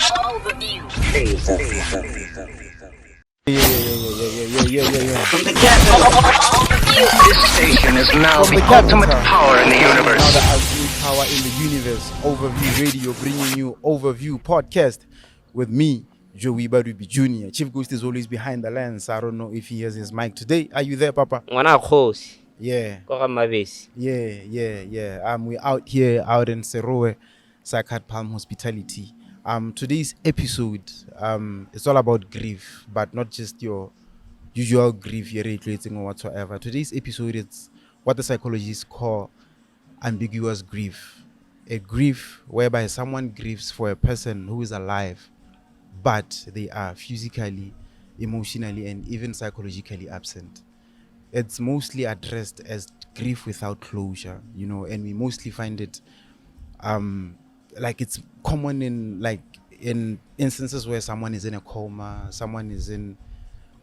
Yeah. From the capital, this station is now the ultimate power in the universe. Now the ultimate power in the universe. Overview Radio bringing you Overview Podcast with me, Joey Badubi Jr. Chief Ghost is always behind the lens. I don't know if he has his mic today. Are you there, Papa? Yeah. Yeah. We're out here, out in Serowe, Sakat Palm Hospitality. Today's episode, it's all about grief, but not just your usual grief you're relating or whatsoever. Today's episode is what the psychologists call ambiguous grief. A grief whereby someone grieves for a person who is alive, but they are physically, emotionally, and even psychologically absent. It's mostly addressed as grief without closure, and we mostly find it like it's common in instances where someone is in a coma, someone is in,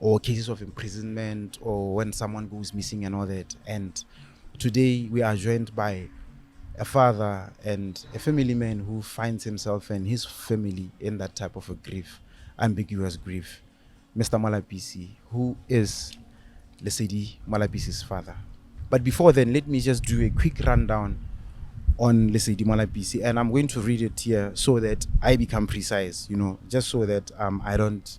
or cases of imprisonment, or when someone goes missing and all that. And today we are joined by a father and a family man who finds himself and his family in that type of a grief, ambiguous grief. Mr. Molapisi, who is Lesedi Molapisi's father. But before then, let me just do a quick rundown on Lesedi Molapisi, and I'm going to read it here so that I become precise, just so that I don't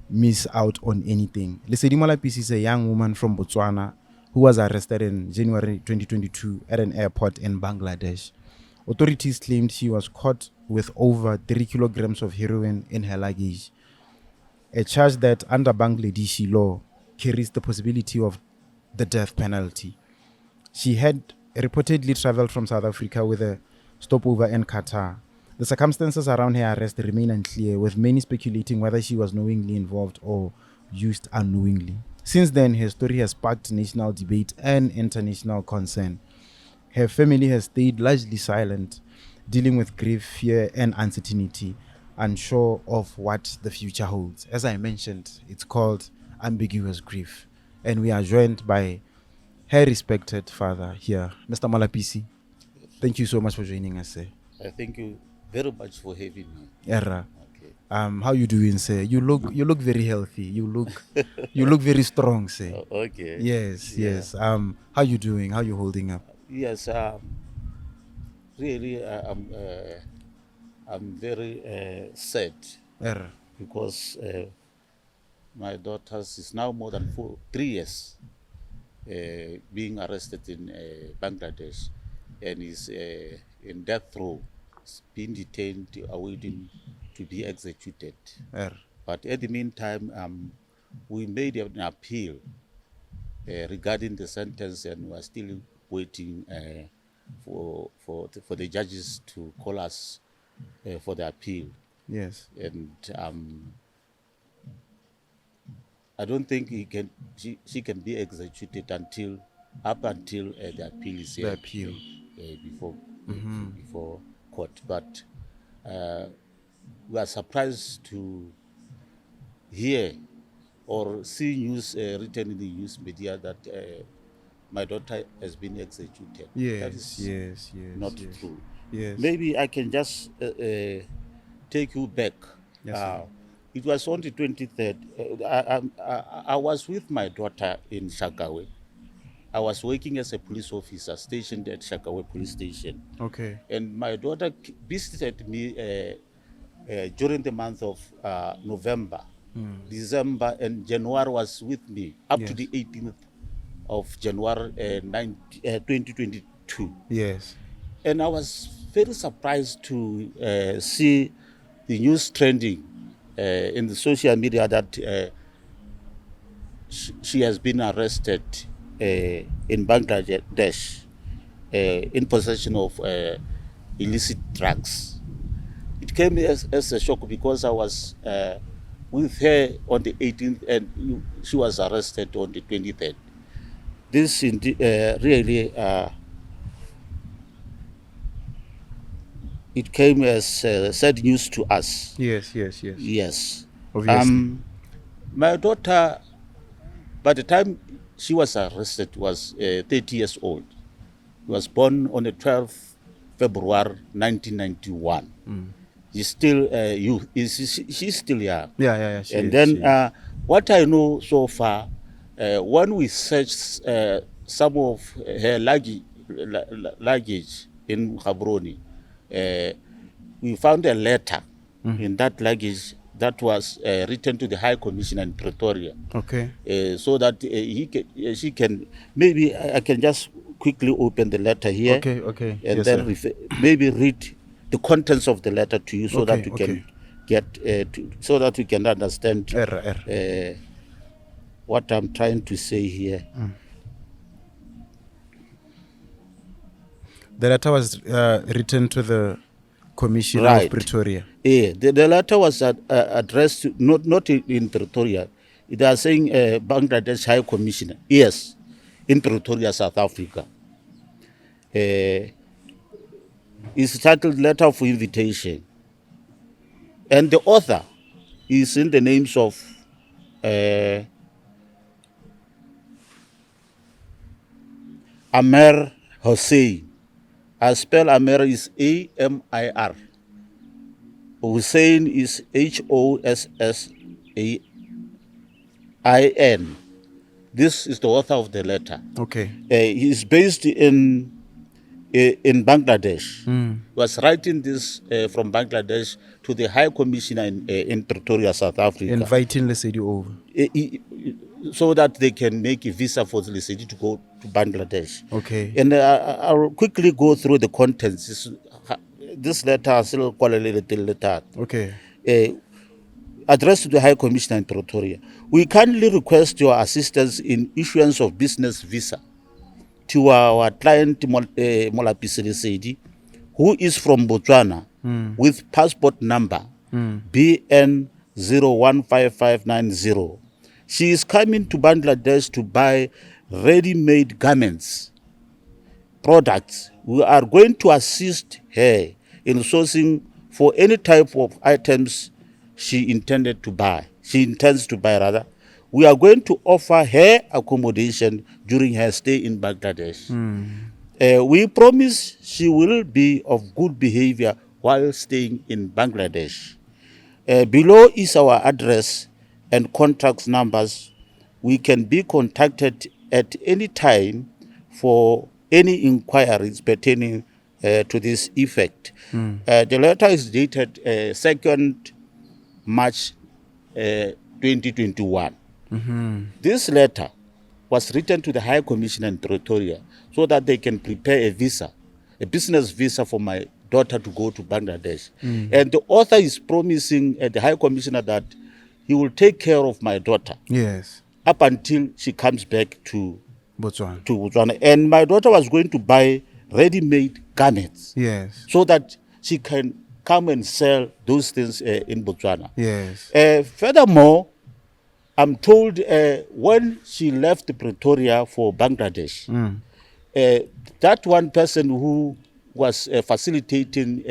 miss out on anything. Lesedi Molapisi is a young woman from Botswana who was arrested in January 2022 at an airport in Bangladesh. Authorities claimed she was caught with over 3 kilograms of heroin in her luggage, a charge that under Bangladeshi law carries the possibility of the death penalty. She had reportedly traveled from South Africa with a stopover in Qatar. The circumstances around her arrest remain unclear, with many speculating whether she was knowingly involved or used unknowingly. Since then, her story has sparked national debate and international concern. Her family has stayed largely silent, dealing with grief, fear, and uncertainty, unsure of what the future holds. As I mentioned, it's called ambiguous grief. And we are joined by her respected father here, Mr. Molapisi. Thank you so much for joining us, sir. Thank you very much for having me. Era. Okay. How you doing, sir? You look very healthy. You look very strong, sir. Okay. Yes. How you doing? How you holding up? Yes. Really, I'm very sad Era. because my daughter is now more than 3 years being arrested in Bangladesh and is in death row, being detained, awaiting to be executed. But at the meantime, we made an appeal regarding the sentence, and we are still waiting for the judges to call us for the appeal. Yes. And I don't think she can be executed until the appeal is The appeal. Before court. But we are surprised to hear or see news written in the news media that my daughter has been executed. That is not true. Yes. Maybe I can just take you back. Yes, it was on the 23rd. I was with my daughter in Shagawe. I was working as a police officer stationed at Shagawe Police Station. Okay. And my daughter visited me during the month of November, December, and January was with me up to the 18th of January 2022. Yes. And I was very surprised to see the news trending in the social media that she has been arrested in Bangladesh in possession of illicit drugs. It came as a shock because I was with her on the 18th and she was arrested on the 23rd. This really, it came as sad news to us. Yes. Yes. Obviously. My daughter, by the time she was arrested, was 30 years old. She was born on the 12th February 1991. She's still youth. She's still young. Yeah. She And is, then she is. what I know so far, when we searched some of her luggage in Gaborone, we found a letter in that luggage that was written to the High Commissioner in Pretoria. Okay. So that she can, maybe I can just quickly open the letter here. Okay. And Yes, then sir. maybe read the contents of the letter to you so Okay, that we okay. can get so that we can understand what I'm trying to say here. The letter was written to the Commissioner Right. of Pretoria. Yeah, the letter was addressed to, not in Pretoria. They are saying Bangladesh High Commissioner. Yes, in Pretoria, South Africa. It's titled Letter of Invitation. And the author is in the names of Amer Hossein. I spell Amer is A-M-I-R. Hussein is H-O-S-S-A-I-N. This is the author of the letter. Okay. He is based in Bangladesh. Was writing this from Bangladesh to the High Commissioner in Pretoria, South Africa. Inviting Lesedi over. So that they can make a visa for Lesedi to go to Bangladesh. Okay. And I'll quickly go through the contents. This letter is still quite a little letter. Okay. Addressed to the High Commissioner in Pretoria. We kindly request your assistance in issuance of business visa to our client Molapisi Lesedi, who is from Botswana, with passport number BN015590. She is coming to Bangladesh to buy ready-made garments, products. We are going to assist her in sourcing for any type of items she intends to buy. We are going to offer her accommodation during her stay in Bangladesh. We promise she will be of good behavior while staying in Bangladesh. Below is our address and contact numbers. We can be contacted at any time for any inquiries pertaining to this effect. The letter is dated 2nd March 2021. This letter was written to the High Commissioner in Pretoria so that they can prepare a visa, a business visa for my daughter to go to Bangladesh. And the author is promising the High Commissioner that he will take care of my daughter. Yes. Up until she comes back to Botswana. And my daughter was going to buy ready-made garments. Yes. So that she can come and sell those things in Botswana. Yes. Furthermore, I'm told when she left Pretoria for Bangladesh, that one person who was facilitating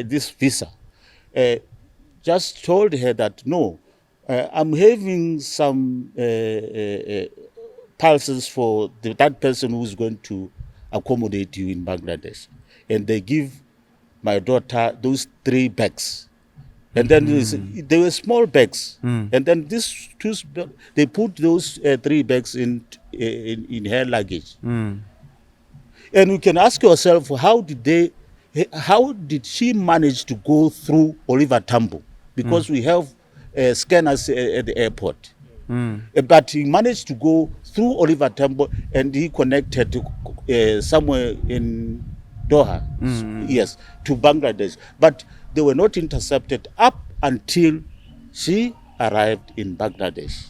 this visa just told her that, no, I'm having some pulses for that person who's going to accommodate you in Bangladesh. And they give my daughter those 3 bags. And then they were small bags. And then they put those 3 bags in her luggage. And you can ask yourself, how did she manage to go through Oliver Tambo? Because we have scanners at the airport. But he managed to go through Oliver Tambo and he connected to, somewhere in Doha, yes, to Bangladesh. But they were not intercepted up until she arrived in Bangladesh.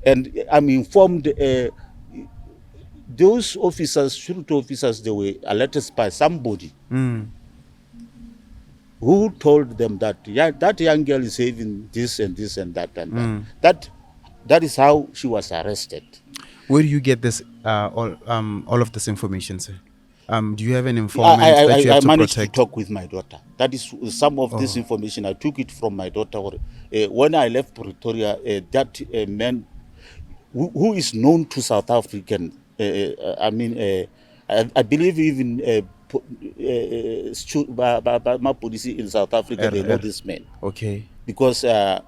And I'm informed those officers, security officers, they were alerted by somebody who told them that, yeah, that young girl is having this and this and that and that. That is how she was arrested. Where do you get this all of this information, sir? Do you have an informant that you have to managed protect? to talk with my daughter. That is some of this information. I took it from my daughter. When I left Pretoria, that man who is known to South African, I believe even police in South Africa, they know this man. Okay. Because and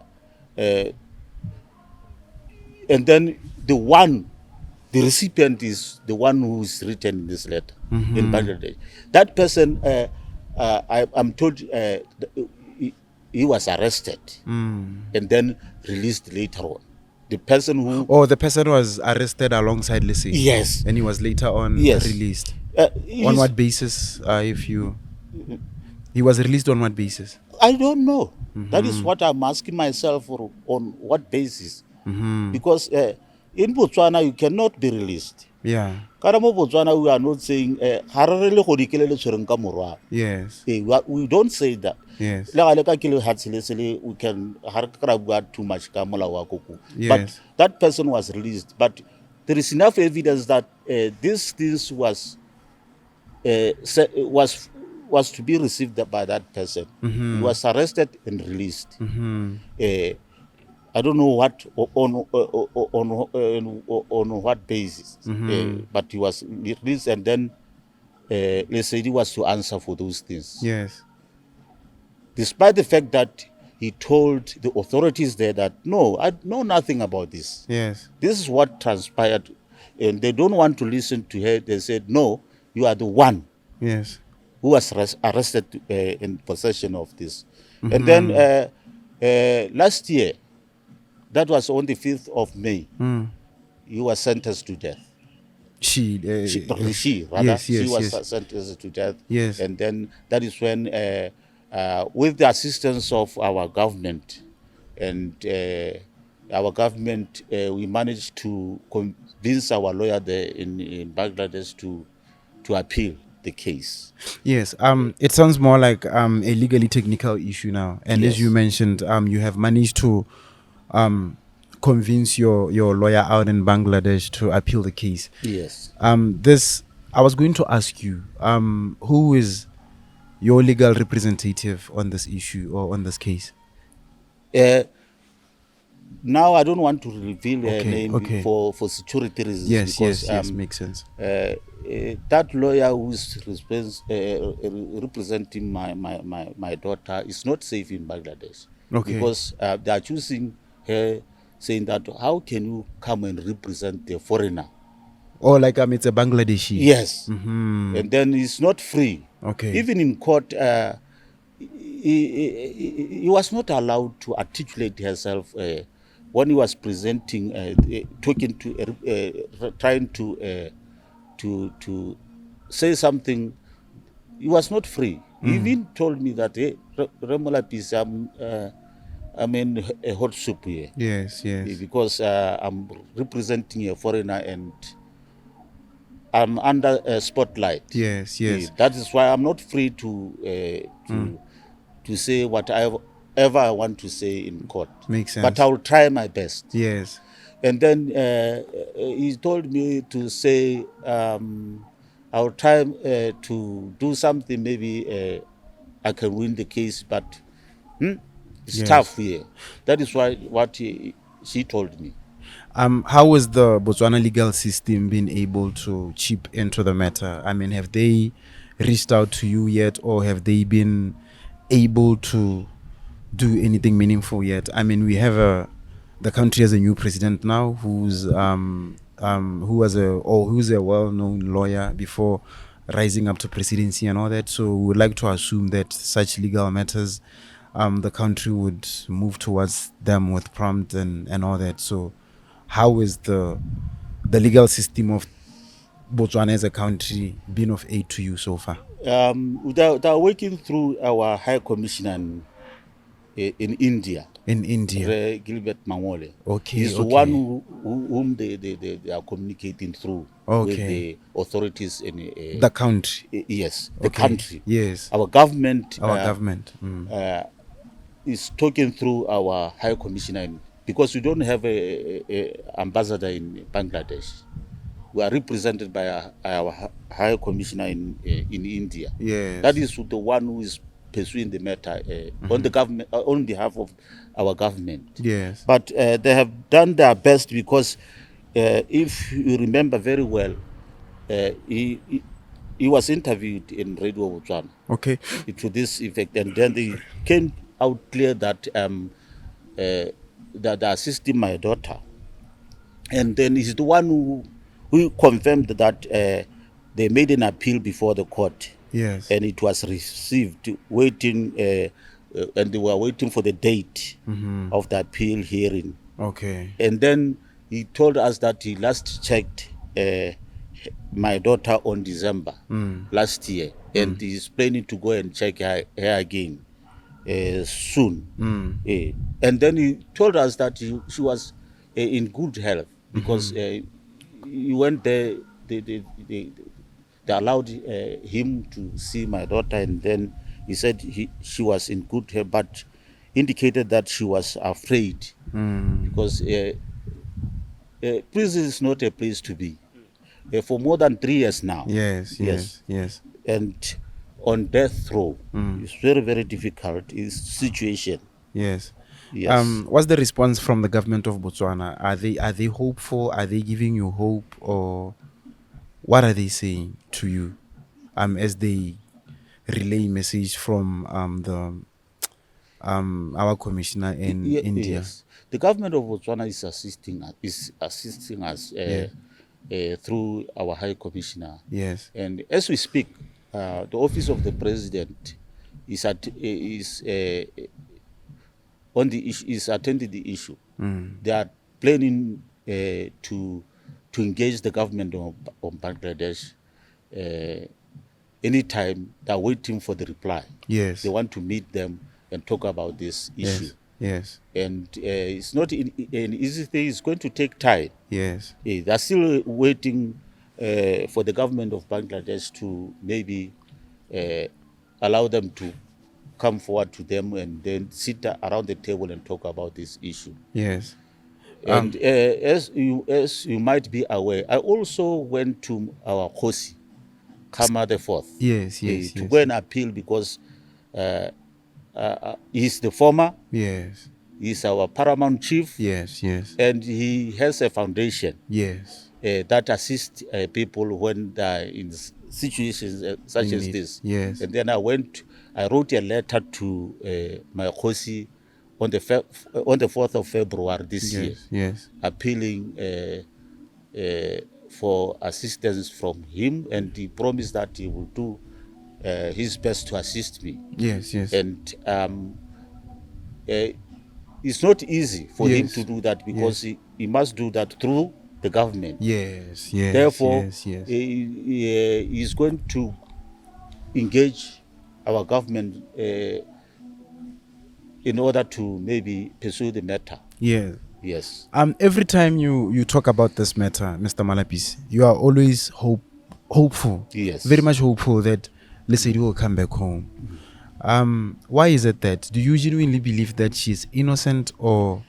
then the recipient is the one who is written this letter in Bangladesh. That person, I'm told, he was arrested and then released later on. The person who... Oh, the person was arrested alongside Lesedi. Yes. And he was later on Yes. released. On what basis, he was released on what basis? I don't know. That is what I'm asking myself on what basis. Because in Botswana, you cannot be released. Yeah. Karamo Botswana, we are not saying, Yes. we don't say that. Yes. We can too much. Yes. But that person was released. But there is enough evidence that this things was to be received by that person. He was arrested and released. I don't know what on what basis, but he was released, and then Lesedi was to answer for those things. Yes. Despite the fact that he told the authorities there that no, I know nothing about this. Yes. This is what transpired, and they don't want to listen to her. They said, no, you are the one. Yes. Who was arrested in possession of this. And then last year, that was on the 5th of May, he was sentenced to death. She was sentenced to death. Yes. And then that is when, with the assistance of our government, and we managed to convince our lawyer there in Bangladesh to appeal the case. Yes. It sounds more like a legally technical issue now. And Yes. as you mentioned, you have managed to convince your lawyer out in Bangladesh to appeal the case. Yes. I was going to ask you, who is your legal representative on this issue or on this case? Now I don't want to reveal her name okay. for security reasons. Yes, because, yes, makes sense. That lawyer who is representing my daughter is not safe in Bangladesh. Okay. Because they are choosing her, saying that how can you come and represent the foreigner? Or like it's a Bangladeshi. Yes. And then he's not free. Okay. Even in court, he was not allowed to articulate herself when he was presenting, talking to, trying to say something. He was not free. He even told me that, hey, Molapisi, I'm in a hot soup here. Yes, yes. Because I'm representing a foreigner and I'm under a spotlight. Yes, yes. That is why I'm not free to say whatever I want to say in court. Makes sense. But I will try my best. Yes. And then he told me to say I'll try to do something. Maybe I can win the case, but it's tough here. That is what she told me. How has the Botswana legal system been able to chip into the matter? I mean, have they reached out to you yet, or have they been able to do anything meaningful yet? I mean, we have the country has a new president now who's who's a well-known lawyer before rising up to presidency and all that. So we would like to assume that such legal matters, the country would move towards them with prompt and all that. So how is the legal system of Botswana as a country been of aid to you so far? They are working through our High Commissioner in India. In India. Gilbert Mangole. Okay. He's the one whom they are communicating through with the authorities in the country. Yes, the country. Yes. Our government. Is talking through our High Commissioner because we don't have a ambassador in Bangladesh. We are represented by our High Commissioner in India. Yes. That is the one who is pursuing the matter on the government, on behalf of our government. Yes. But they have done their best because if you remember very well, he was interviewed in Radio Botswana. Okay. To this effect, and then they came out clear that that they assisting my daughter, and then he's the one who confirmed that they made an appeal before the court. Yes. And it was received, waiting, and they were waiting for the date of the appeal hearing. Okay. And then he told us that he last checked my daughter on December last year, and he's planning to go and check her again soon. And then he told us that she was in good health because he went there. They allowed him to see my daughter, and then he said she was in good health, but indicated that she was afraid because prison is not a place to be. For more than 3 years now. Yes. And on death row. It's very, very difficult situation. Yes. Yes. What's the response from the government of Botswana? Are they hopeful? Are they giving you hope, or what are they saying to you as they relay message from our commissioner in India? Yes. The government of Botswana is assisting us through our High Commissioner. Yes. And as we speak, the office of the president is on the issue, is attending the issue. They are planning to engage the government of Bangladesh anytime. They're waiting for the reply. Yes. They want to meet them and talk about this issue. Yes. And it's not an easy thing. It's going to take time. Yes. They're still waiting for the government of Bangladesh to maybe allow them to come forward to them and then sit around the table and talk about this issue. Yes. And as you might be aware, I also went to our Khosi, Kama the Fourth, to go and appeal because he's the former. Yes. He's our paramount chief. Yes. And he has a foundation. Yes. That assists people when they're in situations such as this. Yes. And then I wrote a letter to my Khosi on the 4th of February this year. Yes. Appealing for assistance from him, and he promised that he will do his best to assist me. Yes. And it's not easy for him to do that because he must do that through the government. Yes. Therefore, he is going to engage our government in order to maybe pursue the matter. Yes. Every time you talk about this matter, Mr. Molapisi, you are always hopeful. Yes. Very much hopeful that Lesedi will come back home. Why is it that? Do you genuinely believe that she's innocent, or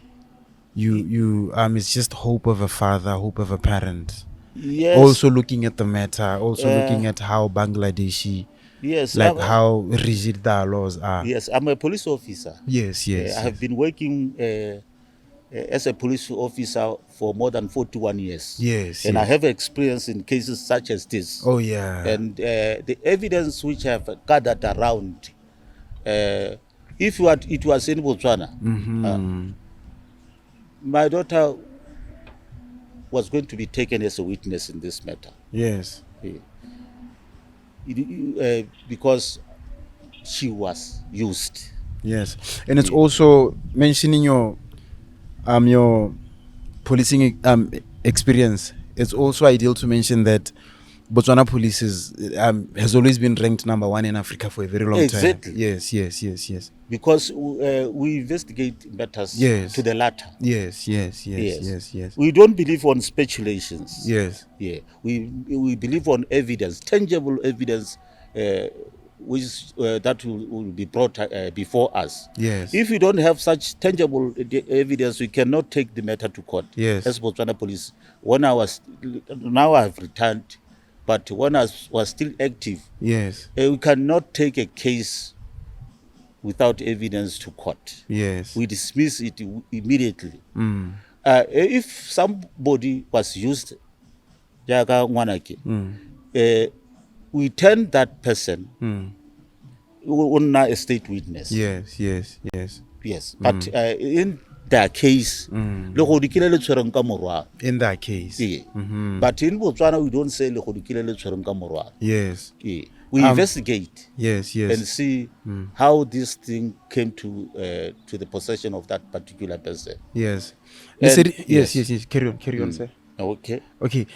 you it's just hope of a father, hope of a parent? Yes. Also looking at the matter, looking at how Bangladeshi, how rigid the laws are. Yes, I'm a police officer. Yes. I have been working as a police officer for more than 41 years. Yes. And I have experience in cases such as this. Oh, yeah. And the evidence which I have gathered around, if it was in Botswana, my daughter was going to be taken as a witness in this matter. Yes. Because she was used. Yes. And it's also mentioning your policing experience. It's also ideal to mention that Botswana police has always been ranked number 1 in Africa for a very long time. Yes. Because we investigate matters to the latter. Yes. We don't believe on speculations. Yes. We believe on evidence, tangible evidence, which that will be brought before us. Yes. If we don't have such tangible evidence, we cannot take the matter to court. Yes. As Botswana police, now I've returned, but when I was still active, yes, we cannot take a case without evidence to court. Yes. We dismiss it immediately. If somebody was used, we we turned that person on a state witness. Yes, yes, yes. Yes, but in their case, le go dikile le tshwereng ka morwa. In that case. Yeah. But in Botswana, we don't say le go dikile le tshwereng ka morwa. Yes. Yeah. We investigate. Yes, yes. And see how this thing came to the possession of that particular person. Yes. And Yes. Carry on, sir. Okay. Okay.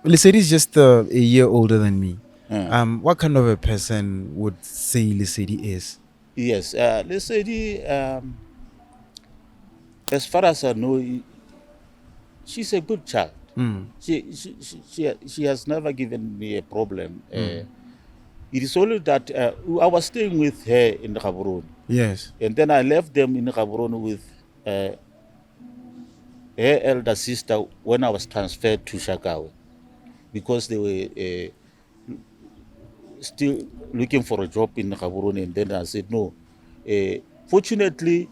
Lesedi is just a year older than me. What kind of a person would say Lesedi is? Yes. Lesedi, as far as I know, she's a good child. She has never given me a problem. It is only that I was staying with her in Gaborone. Yes. And then I left them in Gaborone with her elder sister when I was transferred to Shakawe, because they were still looking for a job in Gaborone. And then I said no. Fortunately,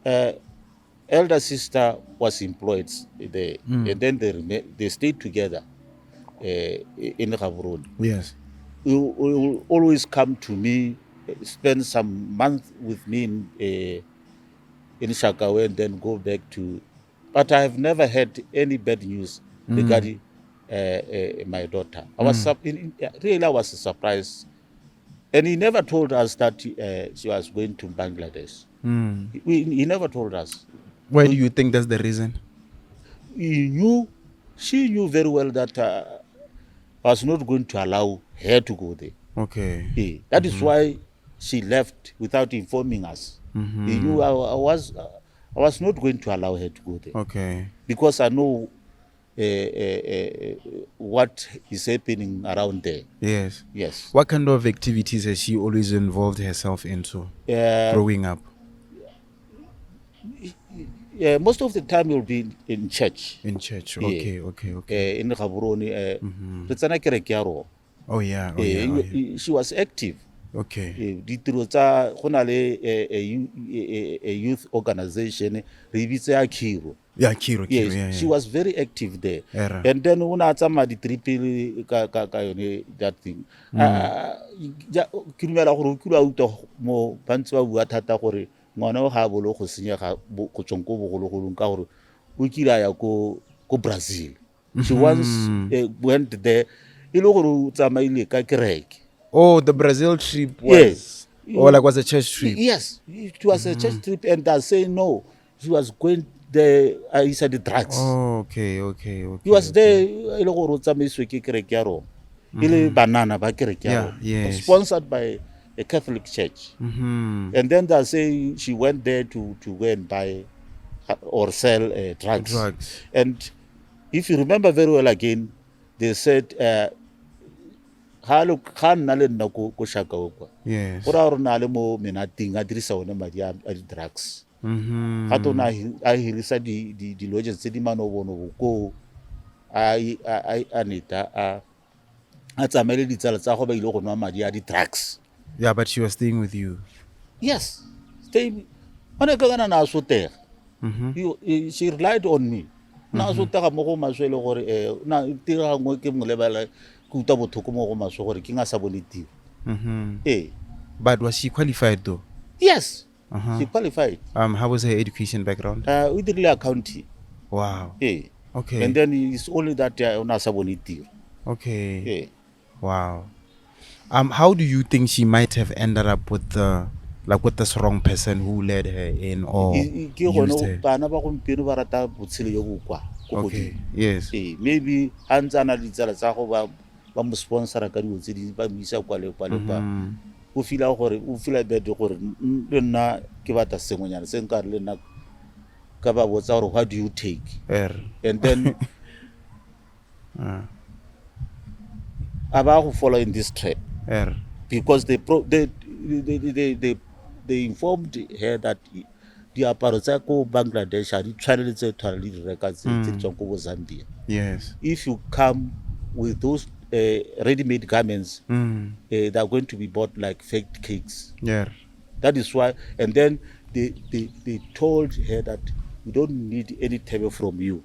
elder sister was employed there, and then they stayed together in Gaborone. Yes. He will always come to me, spend some months with me in Shakawe, and then go back to. But I have never had any bad news regarding my daughter. I was really, I was surprised, and he never told us that she was going to Bangladesh. He never told us. Why do you think that's the reason? She knew very well that I was not going to allow her to go there. Okay. Yeah. That is why she left without informing us. He knew I was not going to allow her to go there. Okay. Because I know what is happening around there. Yes. Yes. What kind of activities has she always involved herself into growing up? Yeah, most of the time you'll be in church. In church. Yeah. Okay. In Gaborone, Retsana kereke ya rona. Oh yeah. She was active. Okay. Ditiro tsa go na le a youth organization re bitse ya Khiro. Yeah, Kiro. Yes, Yeah. she was very active there. Era. And then una tsama di-triple ka yone that thing. Ke dumela gore o kile a utlwa mo bantse ba bua thata gore ngwana o ga a bolo go senyega go tsweng ko bogologolong ka gore o kile a ya ko Brazil. She once went there. E le gore o tsamaile ka kereke. Oh, the Brazil trip was. Yes. Or like was a church trip. Yes, it was a church trip, and I say no. She was going there. He said the drugs. Oh, okay. He was there. E le gore o tsamaiswe ke kereke ya rona. E le banana ba kereke ya rona. Yes. Sponsored by a Catholic church. And then they say she went there to go and buy or sell drugs. And if you remember very well again, they said halo khan le nna ko Shakawe kwa. Yes. Ora rona le mo menating a dirisa one madi a drugs. Ga tona a hirisa di lodges tse di manobono go a aneta a tsamele ditsala tsa go ba ile go nwa madi a di drugs. Yeah, but she was staying with you. Yes. Stay. Ona ka na so tega. She relied on me. Na so tega mo go maswele gore na tira ngwe ke molebala kuta bothoko mo go maswe gore ke nga sa bone tiro. But was she qualified though? Yes. She qualified. How was her education background? We did accounting. Wow. Okay. And then it's only that ona sa bone tiro. Okay. Wow. How do you think she might have ended up with this wrong person who led her in or used her? Bana ba gompieno ba rata botshelo jo bo kwa. Okay. Yes. Maybe hantsana ditsala tsa go ba mo sponsora ka dilo tse di ba misa kwa le kwa. O fila bad gore le nna ke batla sengonyana se nka re le nna ka ba botsa gore what do you take? And then about who follow in this trap because they informed her that diaparo tsa ko Bangladesh a di tshwanele tse tshwana le di reka tse tswang ko Zambia. Yes. If you come with those ready-made garments, they are going to be bought like fake cakes. Yeah. That is why. And then they told her that we don't need any table from you.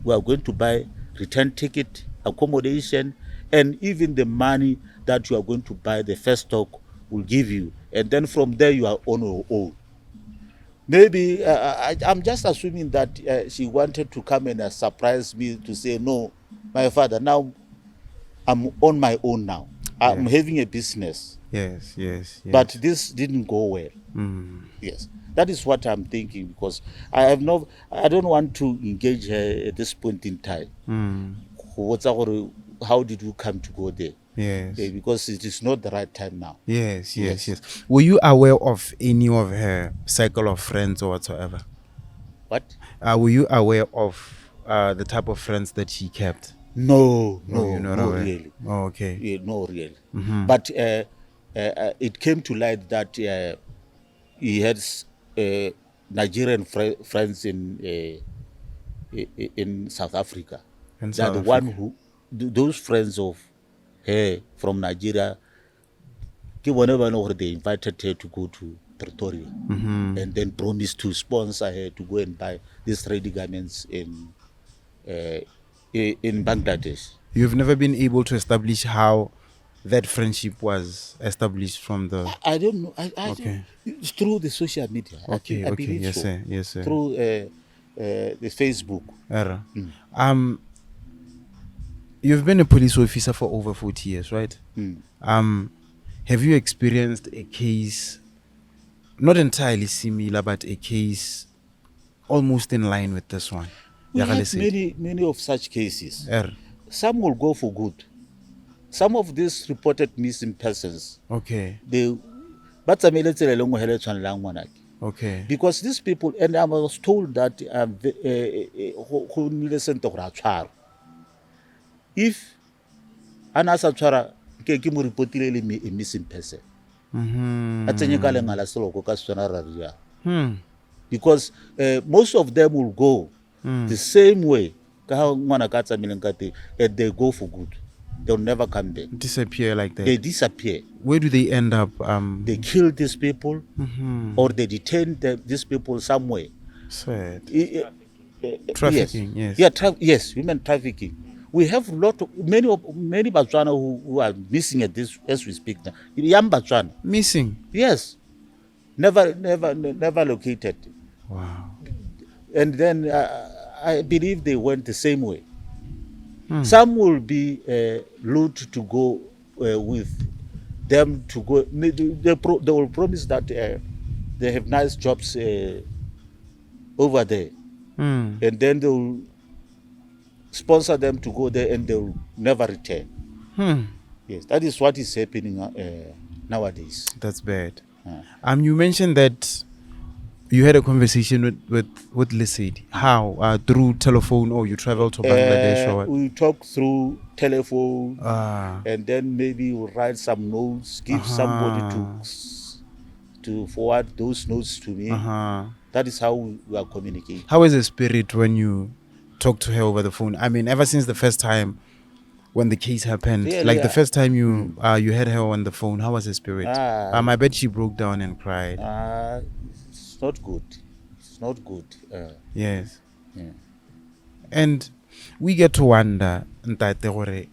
We are going to buy return ticket, accommodation, and even the money that you are going to buy the first stock will give you, and then from there you are on your own. Maybe I'm just assuming that she wanted to come and surprise me to say, no, my father, now I'm on my own now. I'm having a business. Yes, yes, yes. But this didn't go well. Yes, that is what I'm thinking, because I don't want to engage her at this point in time. How did you come to go there? Yes. Because it is not the right time now. Yes. Were you aware of any of her circle of friends or whatsoever? What? Were you aware of the type of friends that she kept? No, you're not aware. Really. Oh, okay. Yeah, no, really. But it came to light that he had Nigerian friends in South Africa. In That South the Africa. one who those friends of her from Nigeria, they invited her to go to Pretoria, and then promised to sponsor her to go and buy these ready garments in Bangladesh. You've never been able to establish how that friendship was established from the... I don't know. I Okay. It's through the social media. Okay, I okay. believe Yes, so. sir. Yes, sir. Through the Facebook. Error. You've been a police officer for over 40 years, right? Have you experienced a case, not entirely similar, but a case almost in line with this one? We have many of such cases. Error. Some will go for good. Some of these reported missing persons, Okay. Okay. because these people, and I was told that if an asatshwara ke mo repotile a missing person, because most of them will go the same way, and they go for good. They'll never come back. Disappear like that. They disappear. Where do they end up? They kill these people, or they detain these people somewhere. Sad. Trafficking, yes. Yeah, yes, human trafficking. We have many Botswana who are missing at this as we speak now. Young Botswana. Missing? Yes. Never located. Wow. And then I believe they went the same way. Some will be lured to go with them to go. They will promise that they have nice jobs over there, and then they will sponsor them to go there, and they will never return. Yes, that is what is happening nowadays. That's bad. You mentioned that you had a conversation with Lesedi. How? Through telephone, or you traveled to Bangladesh, or what? We talk through telephone, Ah. and then maybe we'll write some notes, give somebody to forward those notes to me. That is how we are communicating. How is the spirit when you talk to her over the phone? I mean, ever since the first time when the case happened, Really, the first time you had her on the phone, how was the spirit? I bet she broke down and cried. It's not good. It's not good. Yes. Yeah. And we get to wonder, Ntate Gore,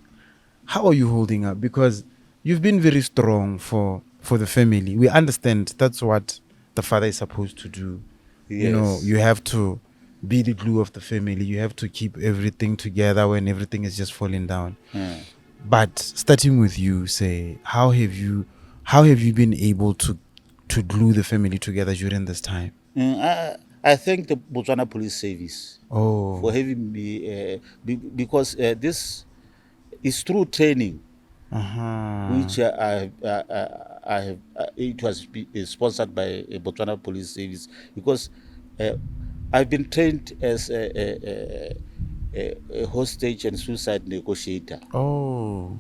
how are you holding up? Because you've been very strong for the family. We understand that's what the father is supposed to do. Yes. You know, you have to be the glue of the family. You have to keep everything together when everything is just falling down. But starting with you, say, how have you been able to glue the family together during this time? I thank the Botswana Police Service for having me, because this is through training, which I have. It was sponsored by Botswana Police Service, because I've been trained as a hostage and suicide negotiator. Oh,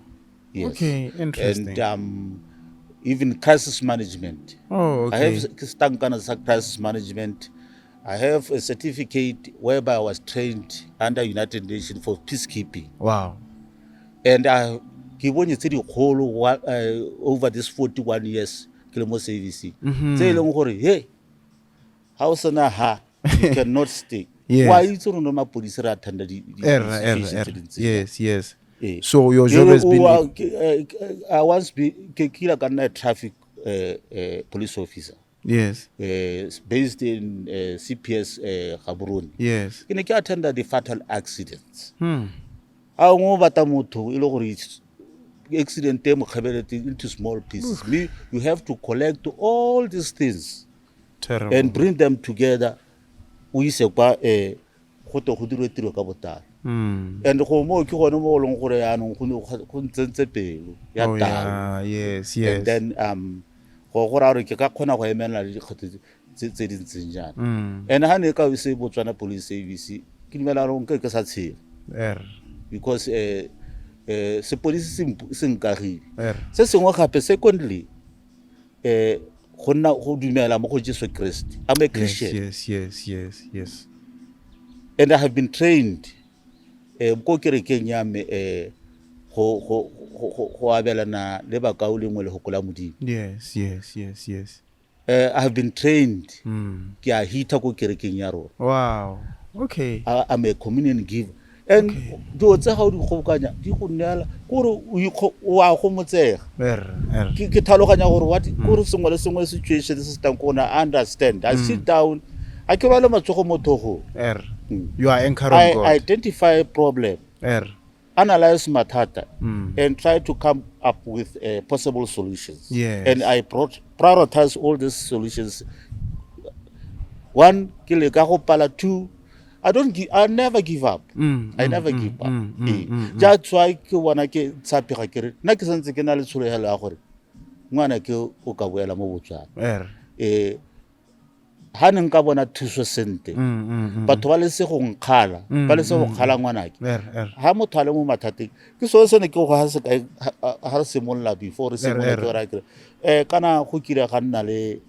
yes. Okay, interesting. And even crisis management. Oh, okay. I have Stankana crisis management. I have a certificate whereby I was trained under United Nations for peacekeeping. Wow. And I given you the whole over this 41 years, Kilimo service. Say, hey, how sana ha? You cannot stay. Yes. Why you don't know my police attended? Yes. So your job has been I once be kila kana traffic police officer. yes. Based in CPS Gaborone. Yes. Ke ne ke attenda the fatal accidents. A ngo bata motho ile gore accident mo khabelete into small pieces. Me, you have to collect all these things Terrible. and bring them together. We se kwa go to go dire tiro ka botala. And go mo ke gone mo long gore ya no go ntsentse pelo ya Oh tao. yeah, yes, yes. And then go ra re ke ka khona go emela le dikgotse tse dintseng jana. And ha ne ka se Botswana police service ke dimela ro nke ke sa tshela because se police se nkagile se sengwe gape secondly go nna go dumela mo go Jesu Christ. I'm a Christian. Yes. And I have been trained ko kerekeng ya me go abelana le bakao lengwe le hokola modimo. Yes. I have been trained ke a hita ko kerekeng ya rona. Wow. Okay. I'm a communion giver. And do tsa ga o di kgobokanya di go neela gore o go motsega ke tlhaloganya gore what gore sengwe le sengwe situation se tang kona. I understand. I sit down a ke ba le matsogo mo thogo. You are anchoring God. I identify problem, analyze mathata, and try to come up with possible solutions. Yes. And I prioritize all these solutions. One, ke le ka go pala. Two, I never give up. I never give up. That's why ke wana ke tsapega ke re nna ke sentse ke na le tshologelo ya gore ngwana ke o ka boela mo Botswana. Ha ne nka bona thuso sente batho ba le se go nkgala ba le se go kgala ngwana ke ha motho a le mo mathateng ke so se ne ke go ha se ha se molla before se molla ke ra ke kana go kire ga nna le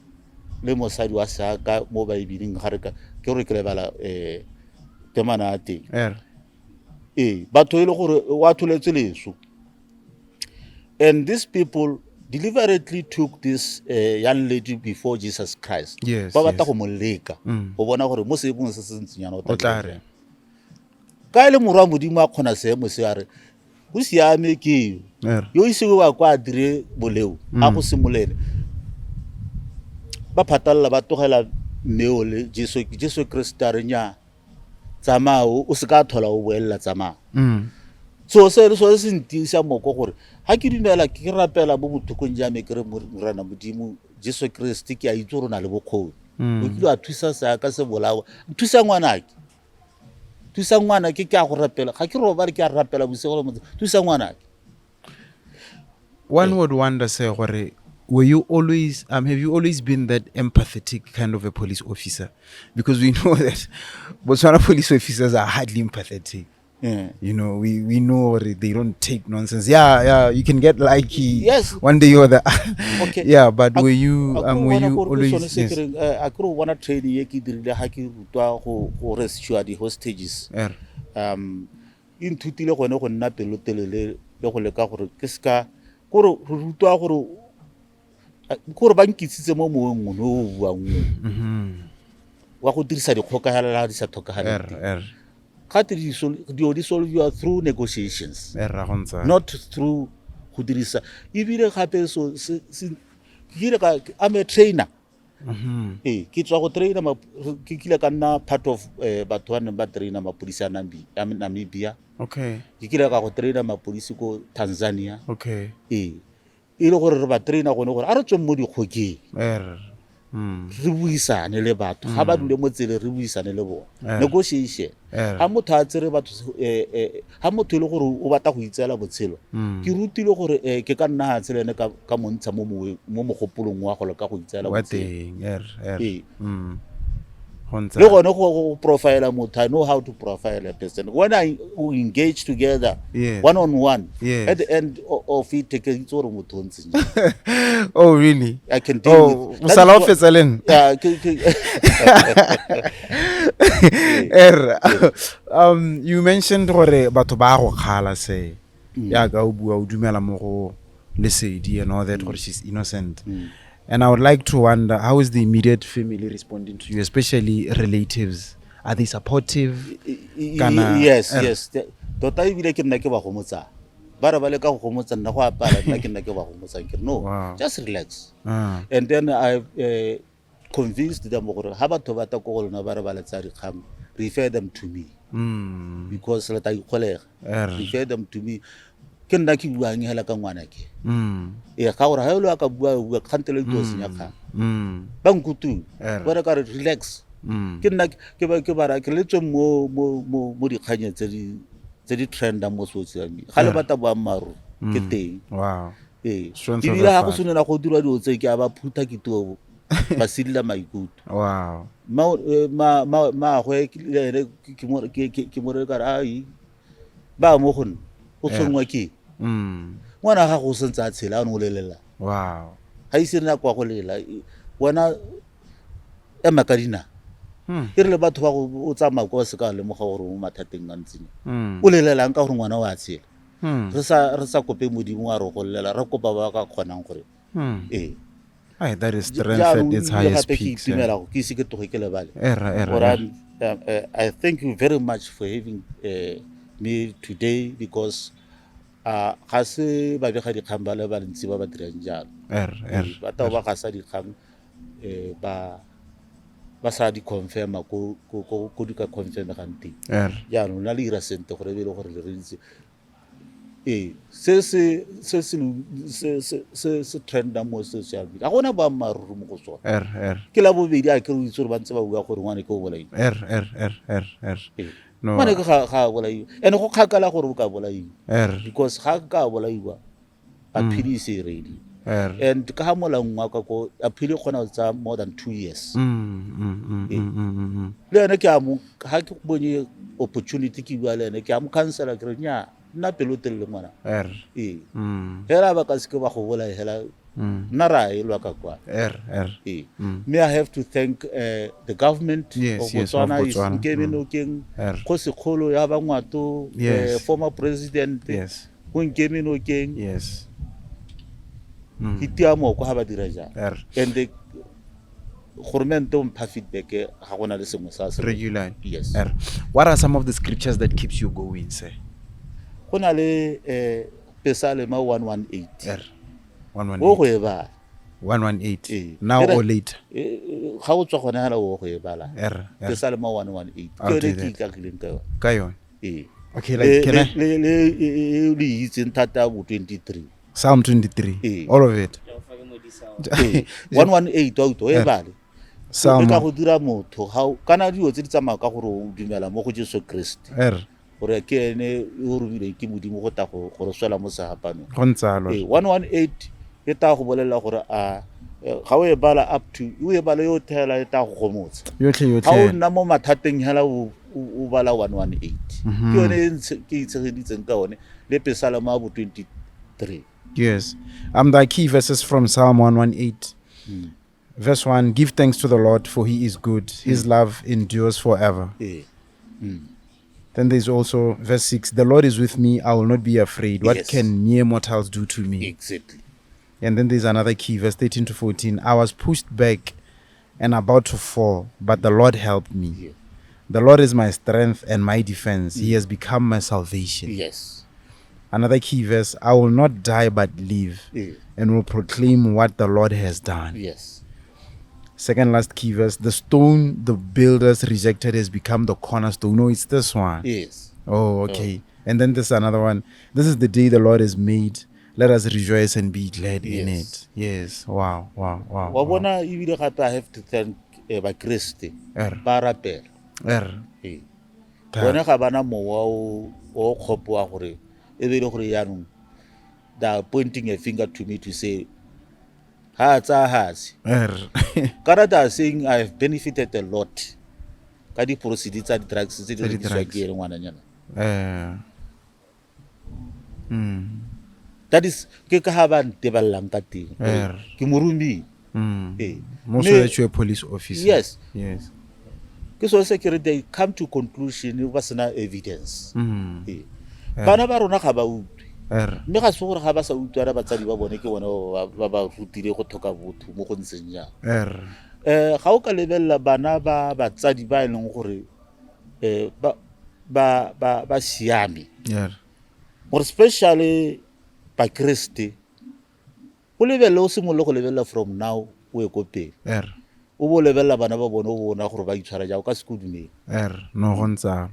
mosadi wa sa ka mo ba ibiling ga re ka ke re ke le bala temana a teng batho ile gore wa thuletse leso. And these people deliberately took this young lady before Jesus Christ. Yes. Ba bata go moleka o bona gore mo se bong se sentsinyana o tla re ka ile morwa modimo a khona se mo se are go siame ke yo isiwe wa kwa dire boleo a go simolele ba phatalla ba togela neo le Jesu Christ a re nya tsamao o se ka thola o boella tsamao. So se se ntisa moko gore ha ke dumela ke rapela mo bothokong ja me ke re morana modimo Jesu Christ ke a itse rona le bokgoni o kile a thusa sa ka se bolawa thusa ngwana ke a go rapela ga ke roba ke a rapela bosego mo thusa ngwana ke. One would wonder say gore were you always have you always been that empathetic kind of a police officer, because we know that Botswana police officers are hardly empathetic. You know, we know they don't take nonsense. You can get lucky one day or the okay. But were you always yes. I could want to train ye ki dirile ha ke rutwa go rescue the hostages. In tutile go ne go nna pelotelele le go leka gore ke ska gore rutwa gore ba nkitsitse mo moeng no bua ngwe wa go dirisa dikgokagala di sa tlhokagala di solve through negotiations, not through go dirisa ibile gape so I'm a trainer. Ke tswa go trainer ke kile ka nna part of batho ba ba trainer mapodisa Namibia. Okay. Ke kile ka go trainer mapodisi ko Tanzania. Okay. Ile gore re ba trainer gone gore a re tswe mo dikgokeng re buisane le batho ga ba dule mo tsele re buisane le bona negotiation ha motho a tsere batho ha motho ile gore o batla go itseela botshelo ke rutile gore ke ka nna tselene ka montsha mo mogopolong wa go le ka go itseela botshelo le gone go profile motho. I know how to profile a person when we engage together one on one. At the end of it take it gore motho ntse. Oh really? I can deal with musala ofetsaleng. You mentioned gore batho ba go khala se ya ga o bua o dumela mo go Lesedi and all that, or she's innocent. And I would like to wonder, how is the immediate family responding to you, especially relatives? Are they supportive? Yes. Tota ibile ke nna ke ba go motsa. ba re ba le ka go gomotsa nna go apara nna ke nna ke ba gomotsang ke no just relax and then I convinced them gore ha batho ba ta go lona ba re ba letsa dikgang refer them to me because le ta ikgolega refer them to me ke nna ke buang hela ka ngwana ke ga gore ha lo ka bua kgantele go senya kgang ba nkutu ba re ka relax ke nna ke bara ke letswe mo dikganye tse di trenda mo social media ga le bata boa maru ke teng ke dira ga go sunela go dira dio tse ke a ba phutha ke tuo ba sidila maikutu ma go ke mo re ka ai ba mo gon o tshongwa ke ngwana ga go sentse a tshela a no lelela ga isirina kwa go lela wena makadina ke re le batho ba go tsamaya go se ka le moga gore mo mathateng a ntsine o lelelang ka gore ngwana wa tshela re sa kope modimo wa re go lela re kopa ba ka kgonang gore that is strength at its highest peak. I thank you very much for having me today because ga se ba bega dikgang ba le ba ntsi ba ba dirang jalo ba ta ba ga sa dikgang ba sa di confirma ko di ka confirm ganti ya no na le ira sente gore be le gore le rentse se trend mo social media a gona ba maruru mo go sona ke la bobedi a ke re itse ba ntse ba bua gore ngwane ke o bolai no ngwane ke ga bolai ene go kgakala gore o ka bolai because ga ka bolaiwa a philisi ready and ka ha molang wa ka ko a phile khona tsa more than 2 years le ene ke amo ha ke bone opportunity ke bua le ene ke amo cancela ke re nya nna pelotele le ngwana hela ba ka se ke ba go bola hela nna ra e lwa ka kwa me I have to thank the government of Botswana is Nkemenoking go se kholo ya ba ngwato former president go Nkemenoking hitia mo go ha ba dira ja and the government don't pay feedback ga gona le sengwe sa se regular what are some of the scriptures that keeps you going sir gona le Psalm 118 o go e ba 118 now or later ga o tswa gona hala o go e bala Psalm 118 ke re ke ka yona okay like can I le itseng thata bo 23 Psalm 23 all of it 118 auto e bale Psalm ka go dira motho ga kana dio tse di tsamaya ka gore o dumela mo go Jesu Kriste gore ke ene o rubile ke modimo go ta go swela mo sagapano go ntsalo 118 e ta go bolela gore a ga o e bala up to o e bala yo thela e ta go gomotsa yotlhe ga o nna mo mathateng hela o bala 118 ke yone ke itshegeditseng ka one le Psalm ma bo 23 yes the key verses from Psalm 118 verse 1 give thanks to the Lord for he is good his love endures forever then there's also verse 6 the Lord is with me I will not be afraid what can mere mortals do to me exactly and then there's another key verse 13 to 14 I was pushed back and about to fall but the Lord helped me the Lord is my strength and my defense he has become my salvation another key verse I will not die but live and will proclaim what the Lord has done second last key verse the stone the builders rejected has become the cornerstone no it's this one and then there's another one this is the day the Lord has made let us rejoice and be glad in it wow wa bona ibile gape I have to thank ba Kriste ba rapela bona ga bana mowa o khopwa gore e be le gore yanong they pointing a finger to me to say Canada saying I have benefited a lot ka di proceeds tsa di drugs tse di rekiswa ke ngwana nyana that is ke ka ha ba nteballang ka teng ke morumi most of the police officers ke so security they come to conclusion ba sena evidence bana ba rona ga ba utlwe mme ga se gore ga ba sa utlwa ba tsadi ba bone ke bone ba rutile go thoka botho mo go ntseng jang ga o ka lebella bana ba batsadi ba leng gore ba siame or especially by Christy o lebelle o simolole go lebella from now o e ko pele o bo lebella bana ba bona o bona gore ba itshwara ja o ka se go dumela no go ntsa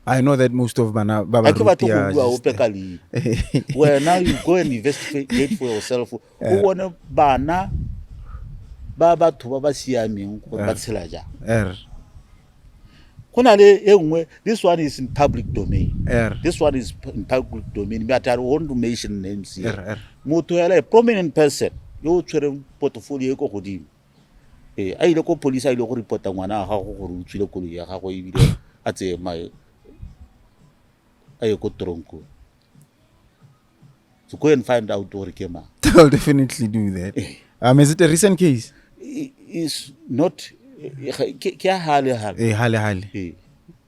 I know that most of bana ba I ke batle go are bua o just pe ka leina wena you go and investigate for yourself o bone bana ba batho ba ba siameng gore ba tshela ja gona le e nngwe this one is in public domain this one is in public domain but I want to mention names here motho ya a prominent person yo tshwereng portfolio e go godimo a ile ko police a ile go reporta ngwana ga go gore o tswile koloi ya gago e bile a tse mai a ye ko tronko so go and find out gore ke ma I'll definitely do that is it a recent case is not ke a hale hale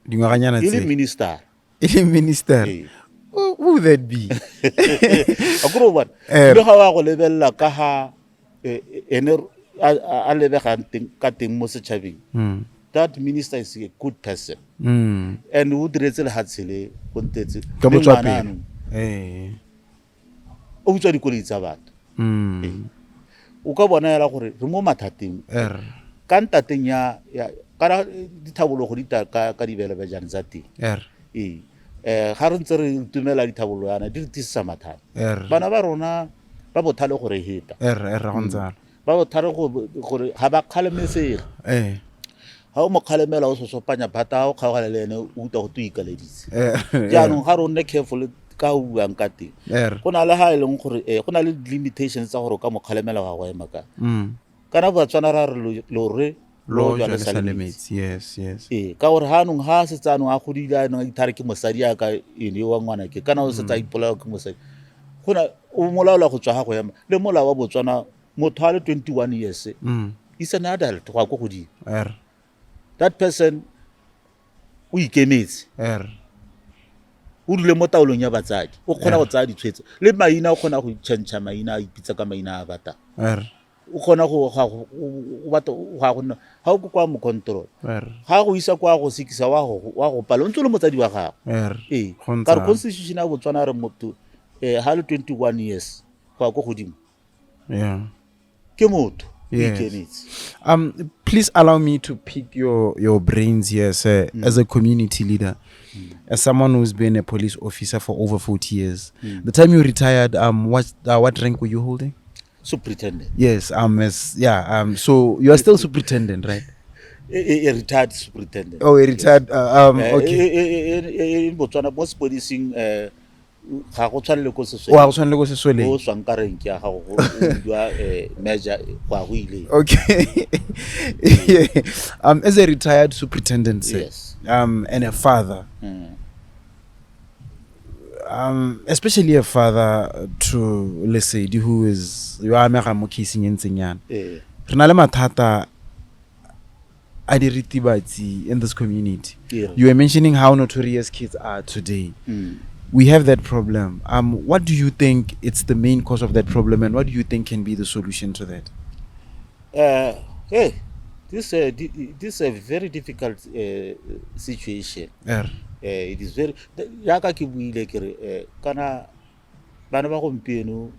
dingwaganyana tse minister minister who would that be akuro ba le ga wa go lebella ka ha ene a lebegang ka teng mo setšhabeng that minister is a good person and o diretse le hatsele go ntetse ka botswapelo o utswa dikoloi tsa batho o ka bona yala gore re mo mathateng ka ntateng ya kana dithabologo di ta ka dibele ba jana tsa teng ga re ntse re tumela dithabolo yana di re tisa mathata bana ba rona ba bothale gore heta go ntsala ba bothale gore ga ba kgalemesega ha o mo kgalemela o sosopanya phata o kgaogala le ene o uta go tuikaleditse jaanong ga re nne careful ka o buang ka teng go na le ha e leng gore go na le limitations tsa gore ka mo kgalemela ga go ema ka kana Botswana ra re lore lo jwa Salemets yes ka gore hanong ha se tsanong a godile no ithare ke mosadi ya ka ene wa ngwana ke kana o se tsa ipola ke mosadi gona o molaola go tswa ga go ema le molao wa Botswana motho a le 21 years is an adult go go godile that person o ikemetse o dule mo taolong ya batsadi o kgona go tsaya ditshwetso le maina o kgona go change maina a ipitsa ka maina a bata o kgona go batla ga go ha o kwa mo control ga go isa kwa go sikisa wa go pala o ntse le motsadi wa gago ka re constitution ya Botswana re motho ha le 21 years go godimo ke motho yes. Please allow me to pick your brains here, sir, as a community leader, as someone who's been a police officer for over 40 years. The time you retired, what rank were you holding? Superintendent. Yes, so you are still superintendent, right? A retired superintendent. Oh, a retired. Okay. In Botswana, most policing. Ga go tshwanele go se swele o swang ka renke ya gago go dua measure kwa go ile okay as a retired superintendent sir, yes. And a father especially a father to Lesedi who is you are mo casing entseng yana re na le mathata a diritibatsi in this community. You were mentioning how notorious kids are today. We have that problem. What do you think it's the main cause of that problem, and what do you think can be the solution to that? This is a very difficult situation. It is very yaka ke buile kere kana bana ba gompieno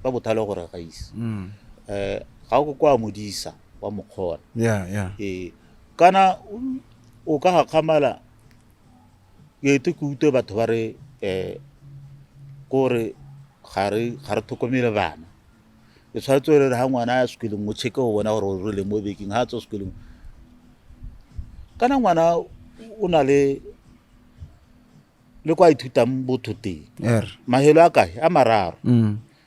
ba bothalo gore ga ise ga go kwa modisa wa mokgona kana o ka ga khamala ke te ku utlwe batho ba re gore ga re thokomele bana e tshwanetse re ha ngwana a sekolong mo check o bona gore o re le mo beking ha tso sekolong kana ngwana o na le kwa ithutang botho teng mahelo a kae a mararo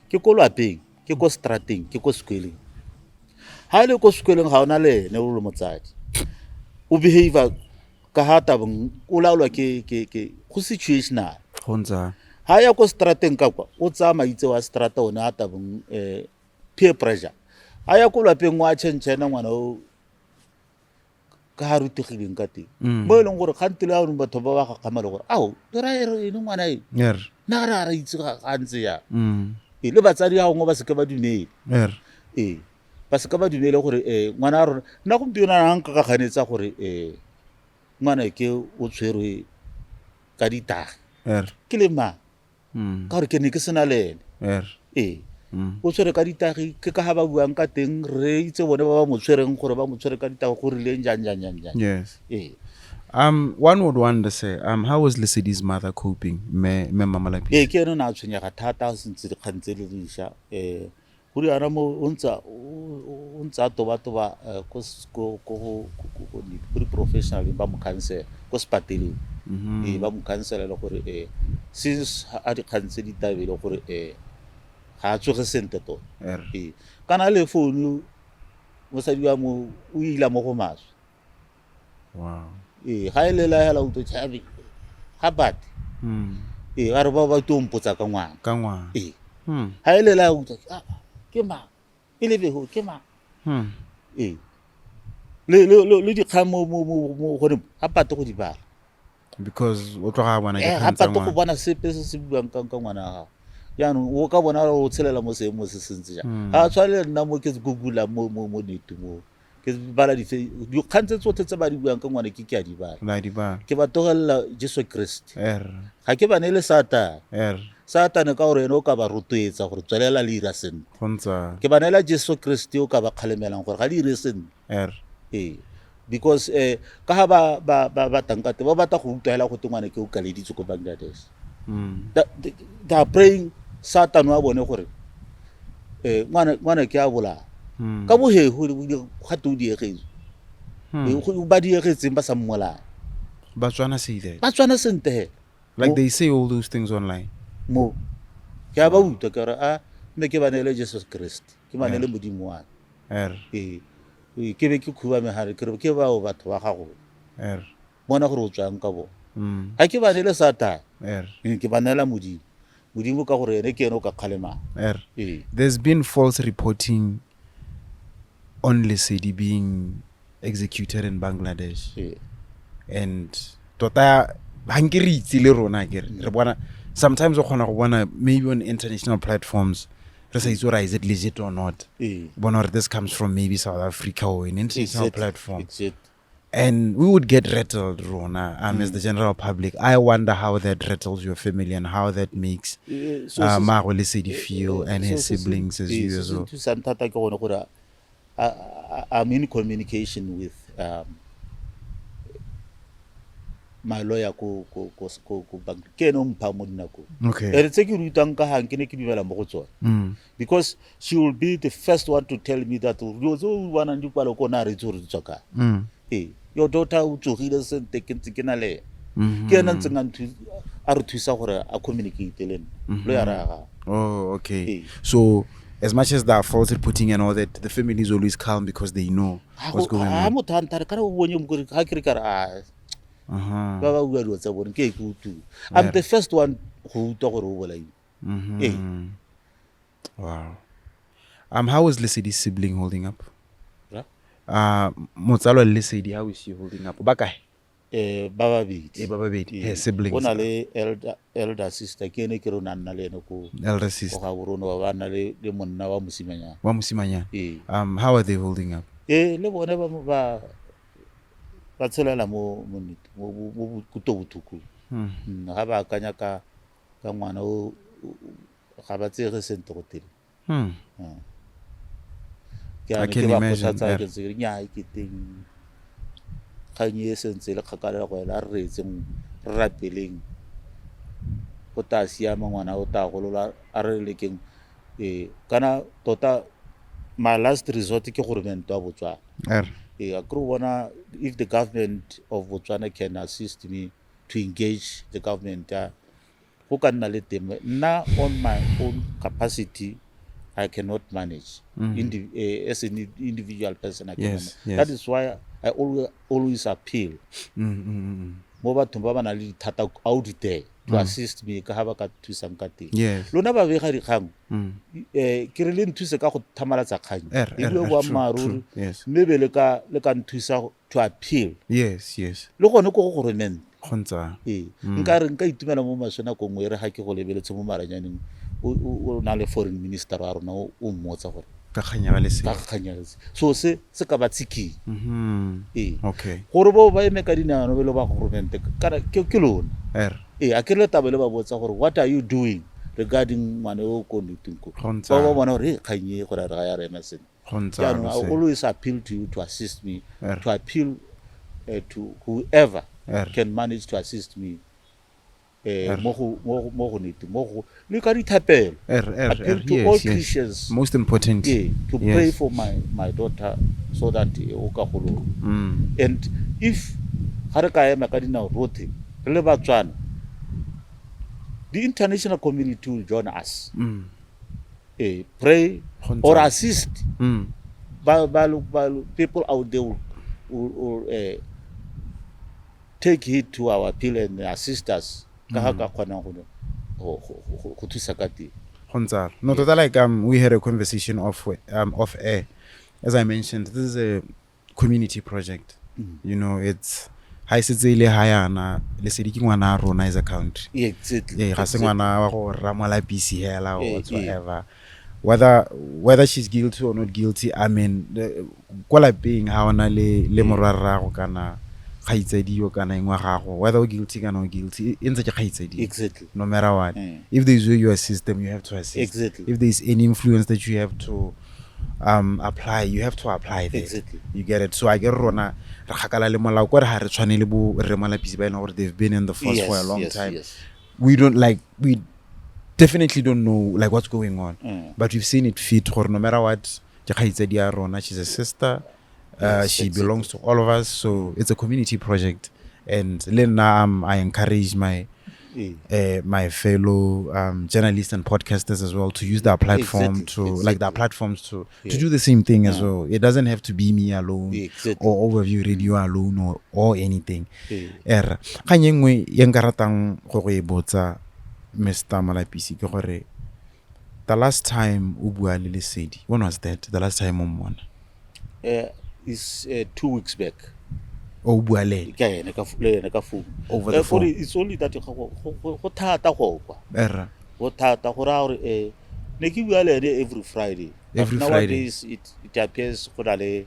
ke ko lapeng ke ko strateng ke ko sekolong ha ile ko sekolong ga ona le ne o le motsadi o behave ka hata bong o laolwa ke go situational gonza ha ya ko strateng ka kwa o tsa maitse wa strata ona hata bong peer pressure ha ya ko lapeng wa tšhentšhena ngwana o ka ha rutegileng ka teng mo eleng gore kgantile a reng batho ba ba ga kgamela gore ao dira ere ene ngwana e na ra itse ga ntse ya le batsadi ga ngwe ba se ke ba dumele ba se ka ba dumele gore ngwana a rona nna gompieno na nka ka ganetsa gore ngwana ke o tshwerwe ka ditagi ke le mang ka gore ke ne ke sena le ene o tshwere ka ditagi ke ka ga ba buang ka teng re itse bone ba ba mo tshwereng gore ba mo tshwere ka ditagi go rileng jang. Yes. One would wonder, say, how was Lesedi's mother coping? Me Mama Lapisi. Ke ene na tshwenyega thata sentse dikgang tse le diša go riana mo o ntse a toba-toba ko di-professional ba mo cancela ko sepateleng ba mo cancela le gore since a dikgang tse di tabele gore ga a tsoge sente tota kana le founu mosadi wa mo o ila mo go maswe ga e lela hela o to tshabe ga bate ga re ba to mpotsa ka ngwana ga e lela o ke mang e le beho ke mang le dikgang mo gore ga pate go di bala because o tloga bona ga pate go bona sepe se se buang ka ngwana ga jaanong o ka bona o tshelela mo seemo se sentse jang ga tshwane le nna mo ke google mo netu mo ke bala dikgang tse tsotlhe tse ba di buang ka ngwane ke a di bala ke ba togelela Jesu Kriste ga ke ba ne le Satan ka gore ene o ka ba rotloetsa gore tswelela le ira sentle ke ba neela Jesu Kriste o ka ba kgalemelang gore ga di ire sentle because ka ga ba tankate ba batla go utlwela go te ngwane ke o kaleditse ko Bangladesh they are praying Satan wa bone gore ngwana ke a bolaya ka bogego ga te o diegetswe ba diegetseng ba sa mmolaya Botswana say that Batswana sente like they say all those things online mo ke a ba utlwa ke re mme ke ba neele Jesus Kriste ke ba neele modimo wa ke be ke khuba megare ke re ke bao batho ba gago bona gore o tswang ka bo ga ke ba neele Satan ke ba neela modimo ka gore ene ke ene o ka kgalemang there's been false reporting on Lesedi being executed in Bangladesh and tota hanke re itse le rona ke re bona sometimes o khona go bona maybe on international platforms re sa itse gore is it legit or not bona gore this comes from maybe South Africa or an international platform and we would get rattled rona as the general public. I wonder how that rattles your family and how that makes Mago Lesedi feel and his siblings as you as well. I'm in communication with my lawyer ko bank ke no mpha mo dinako ere tse ke rutang ka hang ke ne ke bibela mo go tsona because she will be the first one to tell me that you zo wana ndi kwalo ko na re tsore tsaka your daughter o tsogile sente ke ntse ke na le ke ena ntse nganthu a re thusa gore a communicate le lawyer ga so as much as that false reporting and all that, the family is always calm because they know what's going on. I'm the first one who talk over Wow. How is Lesedi's sibling holding up? Motsalo Lesedi, how is she holding up? Bakai. Baba Bedi. Her siblings. Ona le elder sister ke ne ke rona nna le ene ko elder sister. Ga borona ba na le monna wa musimanya. How are they holding up? Le bone ba tshelela mo kutobutuku ga ba akanya ka ngwana o ga ba tsege sente go tele I can imagine nya ke teng khanye sentse le khakala go ela re tseng rapeleng go ta sia mangwana o ta go lola a re lekeng kana tota my last resort ke government wa Botswana I could wanna if the government of Botswana can assist me to engage the government who can now on my own capacity I cannot manage as an individual person I cannot. That is why I always appeal mo batho ba bana le thata audite to assist me ka ha ba ka thusa ka teng lona ba bega dikgang ke re le nthuse ka go thamalatsa kgang e bua bua maruri mme le ka nthusa to appeal le gone go government khontsa nka re nka itumela mo masona ko ngwe re ha ke go lebeletse mo maranyaneng o na le foreign minister wa rona o mmotsa gore ka kganya ga ka Lesedi. kganyagetse so se ka ba tsikeng Okay. gore bo ba eme ka dinagano bele ba government ke lona a ke le taba le ba botsa gore what are you doing regarding ngwane o connecting ko ba bona gore kganye gore re ga ya rema sene jaanong I always appeal to you to assist me to appeal to whoever can manage to assist me mo go nete mo go le ka dithapelo appeal to all Christians most importantly to pray for my daughter so that o ka golo and if ga re ka ema ka dinao rotlhe re le Batswana the international community will join us pray or assist people out there will take heed to our appeal and assist us ka ga kgona go thusa ka teng. No, total, like we had a conversation off air. As I mentioned, this is a community project. You know, it's ha se tsele ha yana Lesedi ke ngwana rona as a country. Exactly. Ga se ngwana wa go Molapisi hela or whatsoever. Whether she's guilty or not guilty, I mean, kwa lapeng ha ona le morarrago kana khaitsedi yo kana engwa gago, whether o guilty kana o guilty, e ntse ke khaitsedi. Exactly. No matter what. If there is your system, you have to assist. Exactly. If there is any influence that you have to apply, you have to apply there. Exactly. You get it. So I get rona re khakala le molao kwa re ha re tshwane le bo re Molapisi ba ena gore they've been in the force for a long time. We definitely don't know like what's going on, but we've seen it fit gore no matter what ke khaitsedi ya rona, she's a sister. She belongs to all of us, so it's a community project. And I encourage my my fellow journalists and podcasters as well to use their platform like their platforms to do the same thing as well. It doesn't have to be me alone or Overview Radio alone or anything. Ga nyengwe ye nka ratang go e botsa Mr. Molapisi ke gore the last time o bua le Lesedi, when was that? The last time o mmona? Is 2 weeks back. O bua le ka phone over the phone. It's only that go thata go kwa go thata go ra gore ne ke bua le every Friday. Nowadays it appears go na le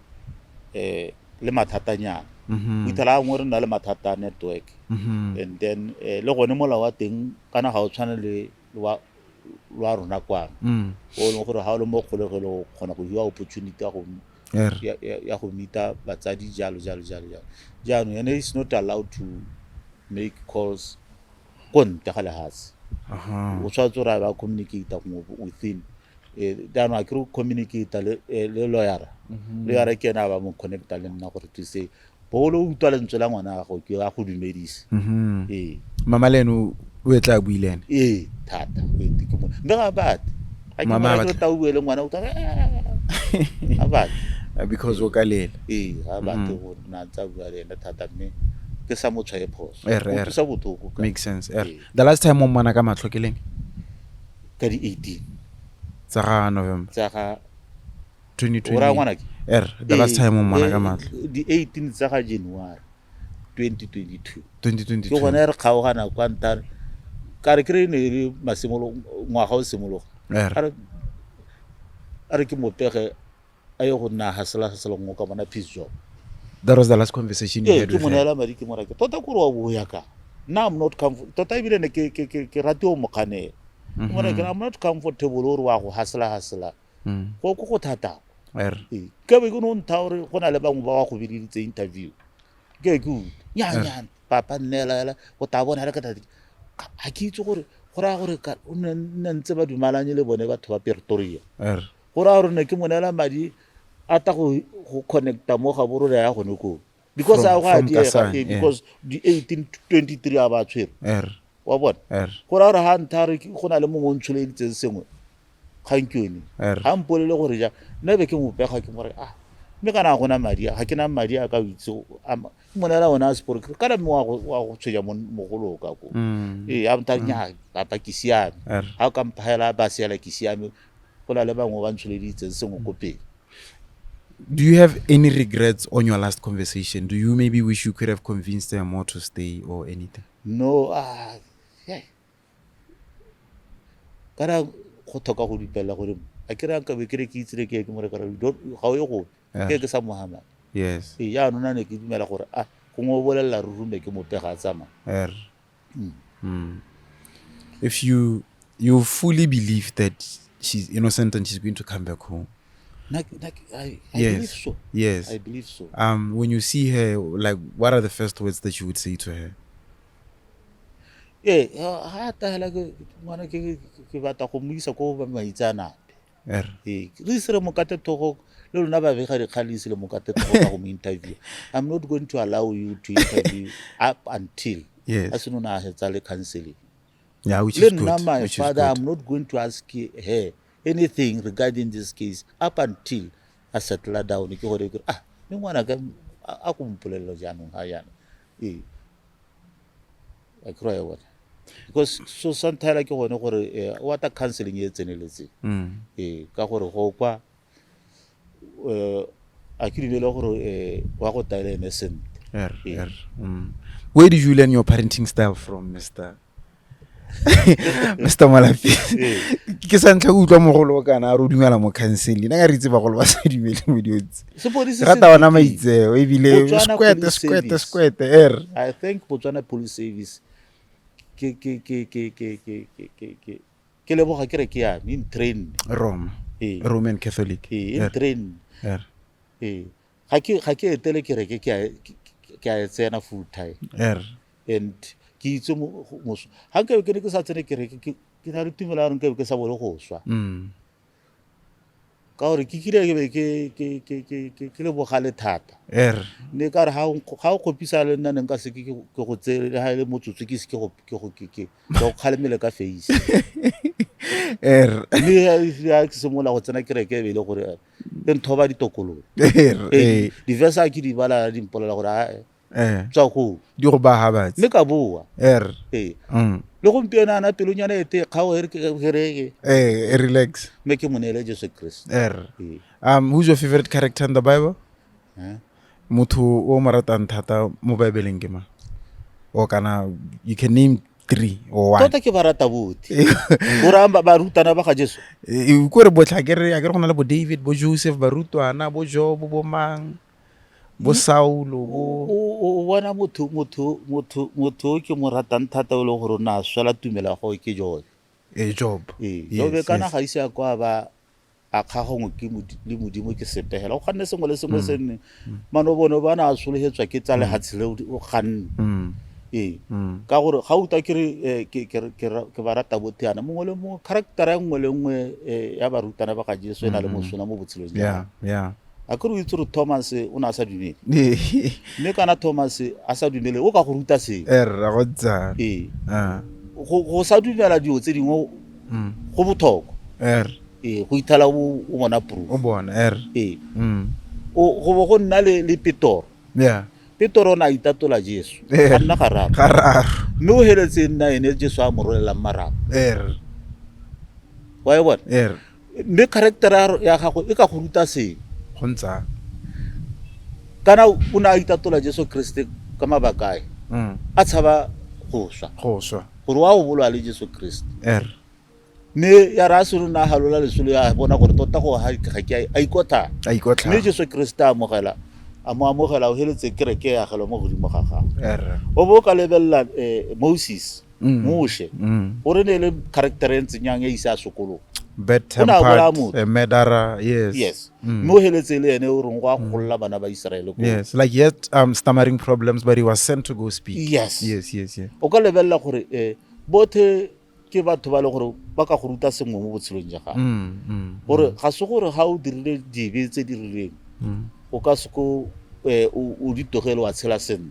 mathatanyana we tla ngore na le mathata network and then le gone mola wa teng kana ga o tshwana le wa rona kwa o le gore ha o le mo kgolegelo gona go hiwa opportunity ya go meeta batsadi jalo jaanong and is not allowed to make calls kon ta gale hase o tshwatse gore ba communicate within jaanong a kere communicate le lawyer ke na ba mo connecta le nna gore to say bolo o utwa lentswe la ngwana gago ke a go dumedisa mama leno o etla builene thata ke mo nga bat mama ba tla buele ngwana o tla abat because o kalela abat go na tsa bua le thata mme ke sa mo tshwae phoso o tsa botoko makes sense. The last time o mmona ka matlo ke leng ka di 18 tsa ga November tsa ga 2020 ora ngwana ke the last time o mmona ka matlo di 18 tsa ga January 2022 ke gona re kgaogana kwa ntana ka re kre ne re masimolo ngwaga o simologa are ke mopege ayo go nna hasela ngo ka bona peace job. That was the last conversation you had with her. Monela mari ke morake tota go wa boya ka now I'm not comfortable tota ibile ne ke rate o mokane morake I'm not comfortable o re wa go hasela go thata ke be go no nthaore go na le bangwe ba go biditse interview ke good nya papa nnela go ta bona re ka tadi a ke itse gore go ra gore ka o ntse ba dumalanye le bone batho ba Pretoria go ra gore ne ke monela madi ata go connecta mo ga borole ya gone ko because I go idea because the 1823 aba tshwere wa bona go ra gore ha nthare go na le mongwe o ntshole ditse sengwe khankweni ha mpolele gore ja nna be ke mo pega ke more mme kana gona madi ga ke na madi a ka itse monela ona sport ka re mo wa go tshwenya mogolo ka ko a ntanya papa ke siame ha ka mphaela ba se la ke siame go la le bangwe ba ntshole ditse sengwe ko pele. Do you have any regrets on your last conversation? Do you maybe wish you could have convinced her more to stay or anything? No, kana go thoka go dipela gore a ke re a nkabe ke re ke itsile ke mo re ka re ga o ye go ke sa Muhammad yes ya no ne ke dumela gore go ngo bolela rurume ke mope ga tsama if you fully believe that she's innocent and she's going to come back home. I Yes. believe so. Yes. I believe so. When you see her, like, what are the first words that you would say to her? Ha ta hela ke ngwana ke batla go mo isa go ba maitsana. Re isere mokate thogo le lona ba bega dikgalisi le mokate thogo ka go mo interview. I'm not going to allow you to interview up until yes as no na hetsa le counseling. Yeah, which is good. My which father, is good. I'm not going to ask her anything regarding this case up until I settle down. Ke gore me ngwana ka a go mpolelo jaanong ha yana. I cry what because so sometimes ke gone gore what a counseling e tseneletse ka gore go kwa a ke dimela gore wa go taile innocent. Where did you learn your parenting style from, Mr. Mr. Molapisi? Ke sa ntla utlwa mogolo kana a re dumela mo counseling nna ga re itse bagolo ba sa dumele mo diotse rata wana maitseo e bile squete I think Botswana Police Service ke leboga ke re ke ya in train Roman Catholic in train ga ke etele ke re ke a tsena full time and ke itse mo ha nke ke ke sa tsene ke re ke na le tumela re nke ke sa bole go swa ka gore ke kile ke le bogale thata ne ka re ha o kopisa le nna nka se ke go tsele ha le motsotso ke se ke go khalemele ka face le ya ke se mola go tsena ke re ke bele gore le nthoba ditokolo di verse ke di bala di mpolela gore tswa go di go ba habatse le ka boa le go mpiena na pelonyana ete ga o re relax me ke monele Jesus Christ who's your favorite character in the Bible? Motho o mo ratang thata mo Bibeleng ke ma o kana you can name 3 or 1 tota ke ba rata botse o ramba ba rutana ba ga Jesu ko re botlha ke re go na le bo David bo Joseph ba rutwana bo Job bo mang bo Saulo o bona motho ke mo ratang thata o le gore na swela tumela go ke Job Job Job kana ga isa kwa ba a kgagongwe ke le modimo ke sepehela o ganne sengwe le sengwe senne mano bono bana a solehetswa ke tsa le hatsile o ganne ka gore ga uta ke re ke ba rata boteana mongwe le mongwe character ya nngwe le nngwe ya barutana ba ga Jesu ena le mosona mo botshelong yeah a ke re itse re Thomas o na sa dumele mme kana Thomas a sa dumele o ka go ruta se ra go tsa go sa dumela dio tse dingwe go bothoko go ithala o bona proof o bona go bo go nna le Petoro Petoro na itatola Jesu ga nna gararo mme o heletse nna ene Jesu a mo rolela marapo wa e bona mme character ya gago e ka go ruta se go ntsa kana o na itatola Jesu Kriste ka mabakae a tshaba go swa gore wa o bolwa le Jesu Kriste ne ya raso na halola le solo ya bona gore tota go ha ke a ikotla mme Jesu Kriste a mogela o heletse kereke ya gelo mo godimo ga gago o bo ka lebella Moses Moshe o re ne le character e ntsenyang e isa sokolo bad tempered medara yes mo heletse le ene o reng go a golla bana ba Israel go yes like yet stammering problems but he was sent to go speak yes o ka lebella gore bothe ke batho ba le gore ba ka go ruta sengwe mo botshelong ja gago gore ga se gore ga o dirile dibe tse di rileng o ka se ko o ditogelo wa tshela sen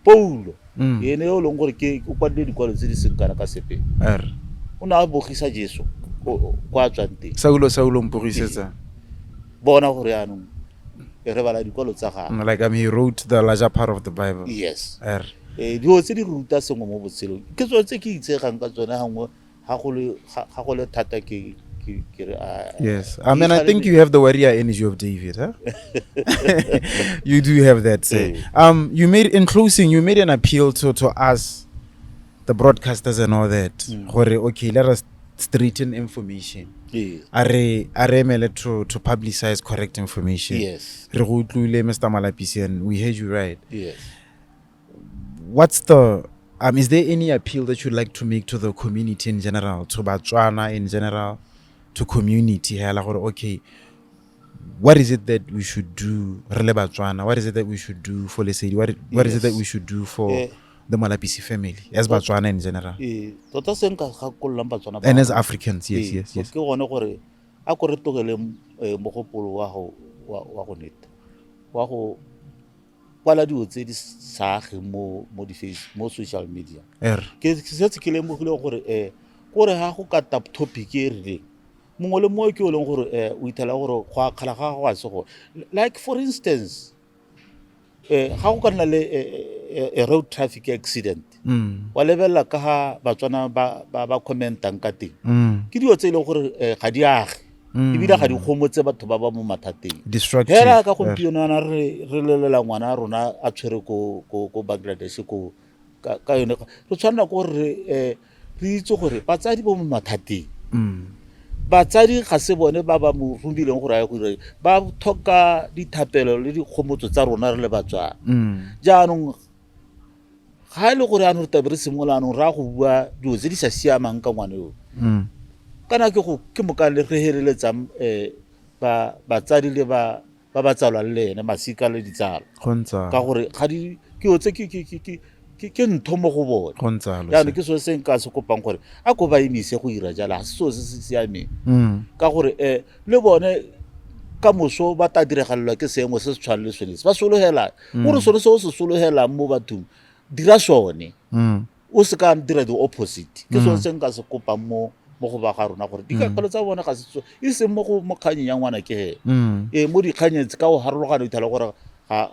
Paulo ene o leng gore ke o kwadile dikwalo tse di seng kana ka sepe o na a bogisa Jesu kwa tswante Saulo mpogisetsa bona gore yanong re bala dikwalo tsa gago like he wrote the larger part of the Bible yes dio tse di ruta sengwe mo botshelong ke tsone tse ke itsegang ka tsone hangwe ga go le thata ke yes I mean I think you have the warrior energy of David you do have that say you made an appeal to us the broadcasters and all that okay let us straighten information. Yes. Are emele to publicize correct information. Yes. Re go utlwile, Mr. Molapisi, and we heard you right. Yes. What's the is there any appeal that you'd like to make to the community in general, to Botswana in general, to community here? Like, okay, what is it that we should do, Rele Botswana? What is it that we should do for Lesedi? What is it that we should do for the Molapisi family as Botswana in general? Tota se nka gakollang Batswana And as Africans, yes. ke gone gore a ko re togele mogopolo wa go neta wa go kwala dio tse di saage mo social media. Ke setse ke lemogile gore kore ha go ka tap topic e rileng mongwe le mongwe ke o leng gore o ithela gore go a kgala ga go a se go, like for instance ga go ka nna le a road traffic accident wa lebella ka ha Batswana ba commentang ka teng ke dio tse e leng gore ga di age ebile ga di gomotse batho ba ba mo mathateng hela ka gompieno ana re lelela ngwana rona a tshwere ko Bangladesh ko ka yone re tshwanela go re itse gore batsadi bo mo mathateng batsadi ga se bone ba ba mo rumileng gore a go ire ba thoka dithapelo le dikgomotso tsa rona re le Batswana jaanong ga ile gore a no re tabere simolano ra go bua dio tse di sa siamang ka ngwane yo kana ke moka le re heleletsang batsadi le ba tsalwa le ene masika le ditsala ka gore ga di ke o tse ke ntho mo go bona jaanong ke so se nka se kopang gore a ko ba emise go ira jala se so se siameng ka gore le bone ka moso ba ta diregalelwa ke seemo se se tshwana le sone ba solohela gore sone se o se solohelang mo bathong dira sone o se ka dira the opposite ke so se nka se kopang mo go ba ga rona gore dikakalo tsa bona ga se e se mo go mokganyeng ya ngwana ke mo dikganyeng ka o harologana o ithala gore ga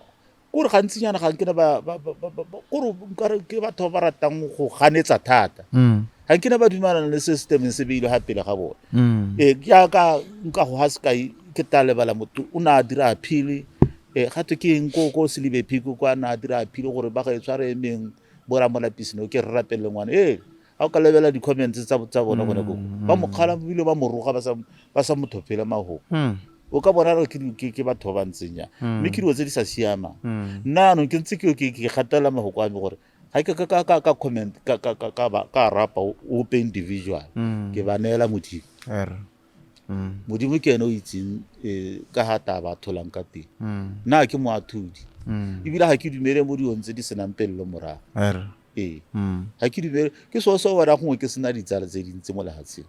gore gantsinyana ga nkene gore nkare ke batho ba ratang go ganetsa thata ga nkene ba dumelana le system se beile ga pele ga bona jaaka nka go ha sekai ke ta lebala motho o na dira appeal gato ke eng ko Selibe Phiko kwa na dira appeal gore ba ga e tshware emeng bora Molapisi no ke re rapelle ngwana ha o ka lebela di-comments tsa bona gone go ba mo kgala bile ba mo roga ba sa mo thopela maho o ka bona re ke batho ba ntsenya mme ke dilo tse di sa siama nna no ke ntse ke gatela mahoko a me gore ga ke ka comment ka rapa o pe individual ke ba neela modimo modimo ke ene o itseng ka ha taba tholang ka teng nna ke moathudi ebile ga ke dumele mo diong tse di senang pello morago ga ke dumele ke so wena gongwe ke sena ditsala tse dintsi mo lehatsheng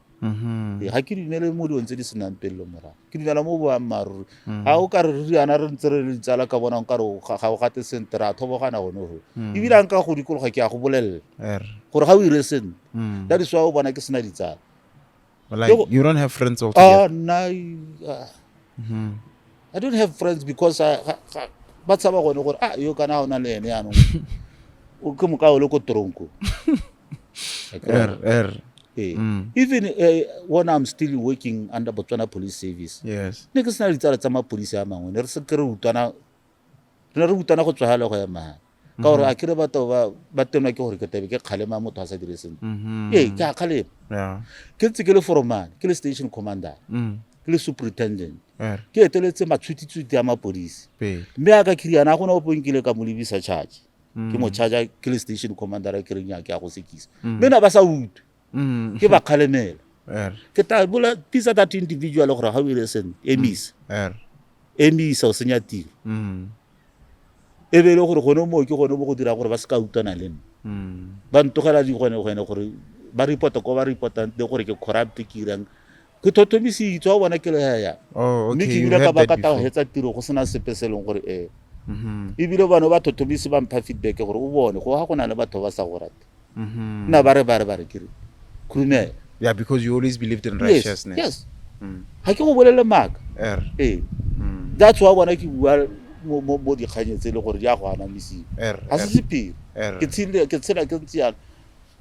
ga ke dumele mo diong tse di senang pello morago ke dumela mo boammaaruri ga o ka re riana re ntse re le ditsala ka bona nkare ga o gate sentle ra thobogana gone go ebile nka go dikologa ke ya go bolelela gore ga o ire sentle that is why o bona ke sena ditsala. Like you don't have friends altogether? I don't have friends because ba tsaba gone gore yo kana ona le ene yanong o ke moka o le ko tronko even when I'm still working under Botswana Police Service ne ke sena ditsala tsa mapodisi a mangwe ne re se ke re utana go tswagala go ya maha ka gore a kere batho ba tenwa ke gore ke tabe ke kgalema motho a sa dire sentle ke a kgalema ke ntse ke le foreman ke le station commander ke le superintendent ke eteletse matshwititshwiti a mapodisi mme a ka khiriana go na o ponkile ka mo lebisa charge ke mo charge ke le station commander a ke reng ya ke a go sekisa mme na ba sa utu ke ba kgalemela ke ta bola tisa that individual gore ga o ile sen emisa o senya tiro e be le gore gone mo ke gone mo go dira gore ba se ka utana le nna ba ntogela di gone gore ba report ko ba reportang le gore ke corrupt ke irang ke thothomisitswe wa bona ke le ya mme ke ile ka ba ka ta hetsa tiro go sena sepeseleng gore ebile bana ba thothomisi ba mpha feedback gore o bone go ga gona le batho ba sa go rate nna ba re ke re krumela because you always believed in righteousness. Yes ha ke go bolele maka that's why bona ke bua mo di kganyetse le gore di a go anamisiwa a se sepiro ke tsela ke ntse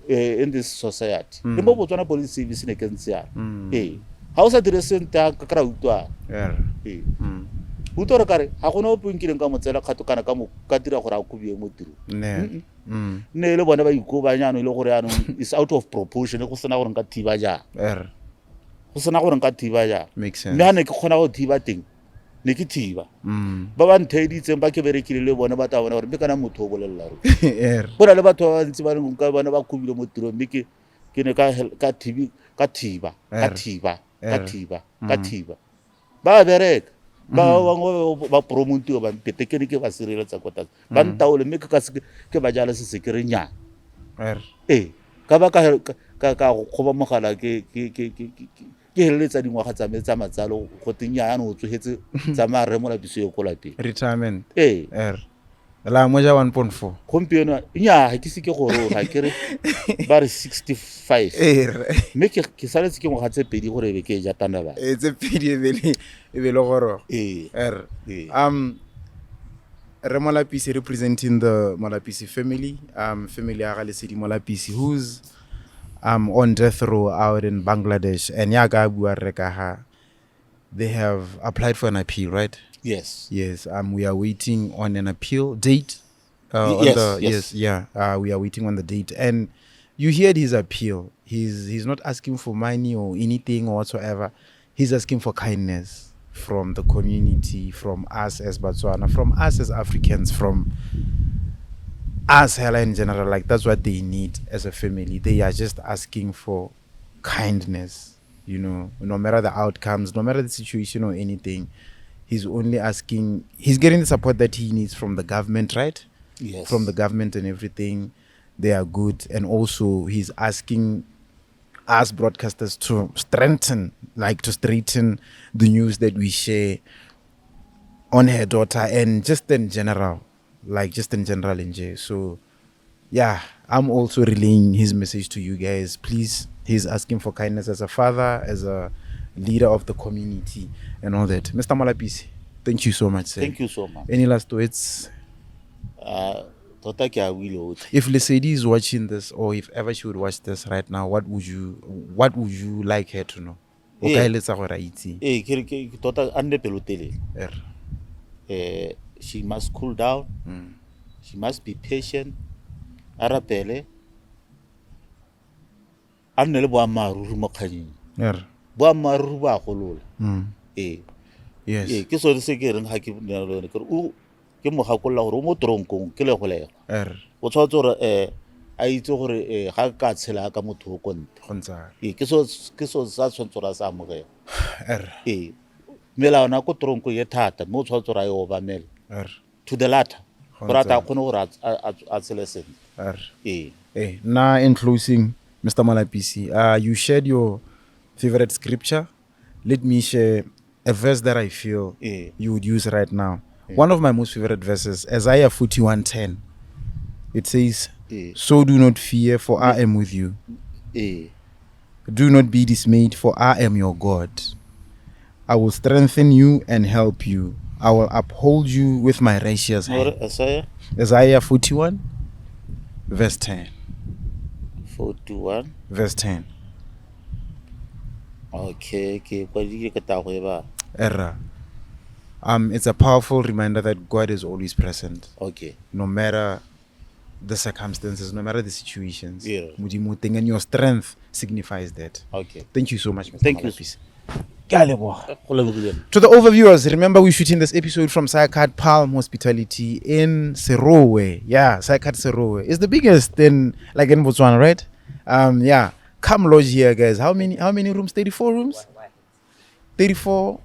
in this society le mo Botswana Police Service ne ke ntse ga o sa dire sente ka kra utwa o tore kare ga gona o pinkileng ka motsela kgato kana ka dira gore a kubie mo tirong ne le bona ba ikobanyano ile gore yanong is out of proportion go sena gore nka thiba jang go sena gore nka thiba jang mme ha ne ke kgona go thiba teng ne ke thiba ba ba ntheditseng ba ke berekile le bona ba ta bona gore mme kana motho o bolelela ro bona le batho ba ntse ba reng ka bona ba kubile mo tirong mme ke ne ka thiba ba bereka ba bangwe ba promotiwa ba mpete ke ba sireletsa kota ba ntaole mme ke ba jala se ke re nya ka ba ka go ba mogala ke heleletsa dingwaga tsa me tsa matsalo go tenya yana o tsohetse tsa mare Molapisi yo kolateng retirement la moja 1.4 gompieno nya ha ke se ke go roga ke re ba re 65 mme ke saletse ke ngwaga tse pedi gore be ke ja tana ba tse pedi e be le goro Re Molapisi representing the Molapisi family family ya ga Lesedi Molapisi who's on death row out in Bangladesh and ya ka bua re ka ha they have applied for an appeal, right? Yes. We are waiting on an appeal date. We are waiting on the date. And you heard his appeal. He's not asking for money or anything or whatsoever. He's asking for kindness from the community, from us as Botswana, from us as Africans, from us hella in general. Like that's what they need as a family. They are just asking for kindness. You know, no matter the outcomes, no matter the situation or anything, he's only asking, he's getting the support that he needs from the government, right? Yes. From the government and everything. They are good. And also he's asking us broadcasters to straighten the news that we share on her daughter and just in general. So yeah, I'm also relaying his message to you guys. Please, he's asking for kindness as a father, as a leader of the community and all that. Mr. Molapisi, thank you so much, sir. Thank you so much. Any last words? If Lesedi is watching this, or if ever she would watch this right now, what would you like her to know? She must cool down. She must be patient. Arapele. Annele bo amaru mo khanyi. Bo amaru ba go lola. Yes. Ke so se ke reng ha ke nna ke o ke mo gakolla gore o mo tronkong ke le go lega. O tshwatse gore a itse gore ga ka tshela ka motho go ntse. Ke so sa tshwantse ra sa mogela. Mela ona ko tronko ye thata mo tshwatse ra yo ba mela. To the latter. Brata khone gore a tselesen. Now in closing, Mr. Molapisi, you shared your favorite scripture. Let me share a verse that I feel you would use right now. One of my most favorite verses, Isaiah 41:10. It says, "So do not fear, for I am with you. Do not be dismayed, for I am your God. I will strengthen you and help you. I will uphold you with my righteous hand." Isaiah 41, verse 10. 41, verse 10. Okay. It's a powerful reminder that God is always present. Okay. No matter the circumstances, no matter the situations. Yeah. And your strength signifies that. Okay. Thank you so much, Mr. Thank Molapisi. you. To the overviewers, remember we're shooting this episode from Saikat Palm Hospitality in Serowe. Yeah, Saikat Serowe. It's the biggest in Botswana, right? Yeah. Come lodge here, guys. How many rooms? 34 rooms? 34.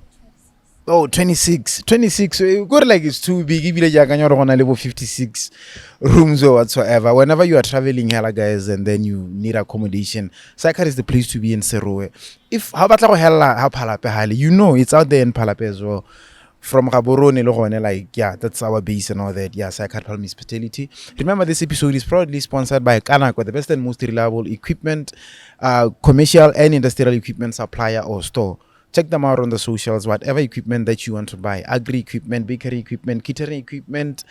Oh, 26. 26. So it got like it's too big. If you on level 56 rooms or whatsoever. Whenever you are traveling here, guys, and then you need accommodation, Saikat is the place to be in Serowe. If you know it's out there in Palape as well. From Gaborone, that's our base and all that. Yeah, Saikat Palm Hospitality. Remember, this episode is proudly sponsored by Kanako, the best and most reliable equipment, commercial and industrial equipment supplier or store. Check them out on the socials, whatever equipment that you want to buy. Agri equipment, bakery equipment, catering equipment,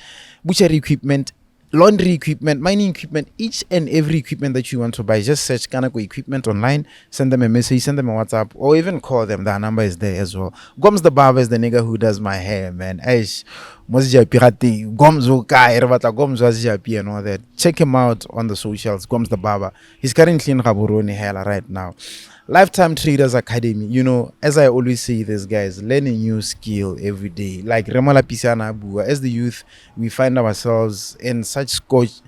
butchery equipment, laundry equipment, mining equipment, each and every equipment that you want to buy. Just search Kanako equipment online, send them a message, send them a WhatsApp, or even call them. Their number is there as well. Goms the barber is the nigga who does my hair, man. Aish, Mozija Pirati, Gomzo Kai, Revata Gomzo Azijapi and all that. Check him out on the socials. Goms the barber. He's currently in Gaborone Hela right now. Lifetime Traders Academy, you know, as I always say this, guys, learn a new skill every day. Like Molapisi and Abu, as the youth, we find ourselves in such scorching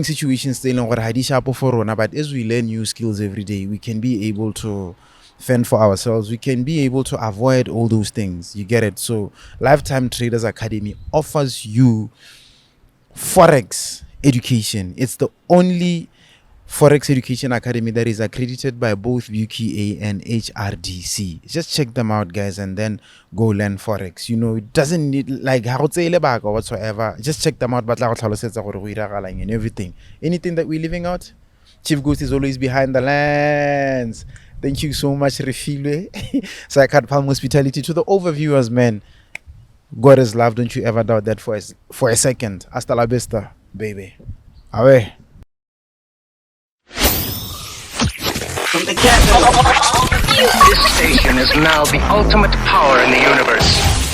situations, but as we learn new skills every day, we can be able to fend for ourselves. We can be able to avoid all those things. You get it? So, Lifetime Traders Academy offers you Forex education. It's the only Forex Education Academy that is accredited by both UKA and HRDC. Just check them out, guys, and then go learn Forex. You know, it doesn't need like how to back or whatsoever. Just check them out, but and everything. Anything that we're leaving out, Chief Ghost is always behind the lens. Thank you so much, Refile. So I can't palm hospitality to the overviewers, man. God is love. Don't you ever doubt that for a second. Hasta la vista, baby. Away. From the capital, this station is now the ultimate power in the universe.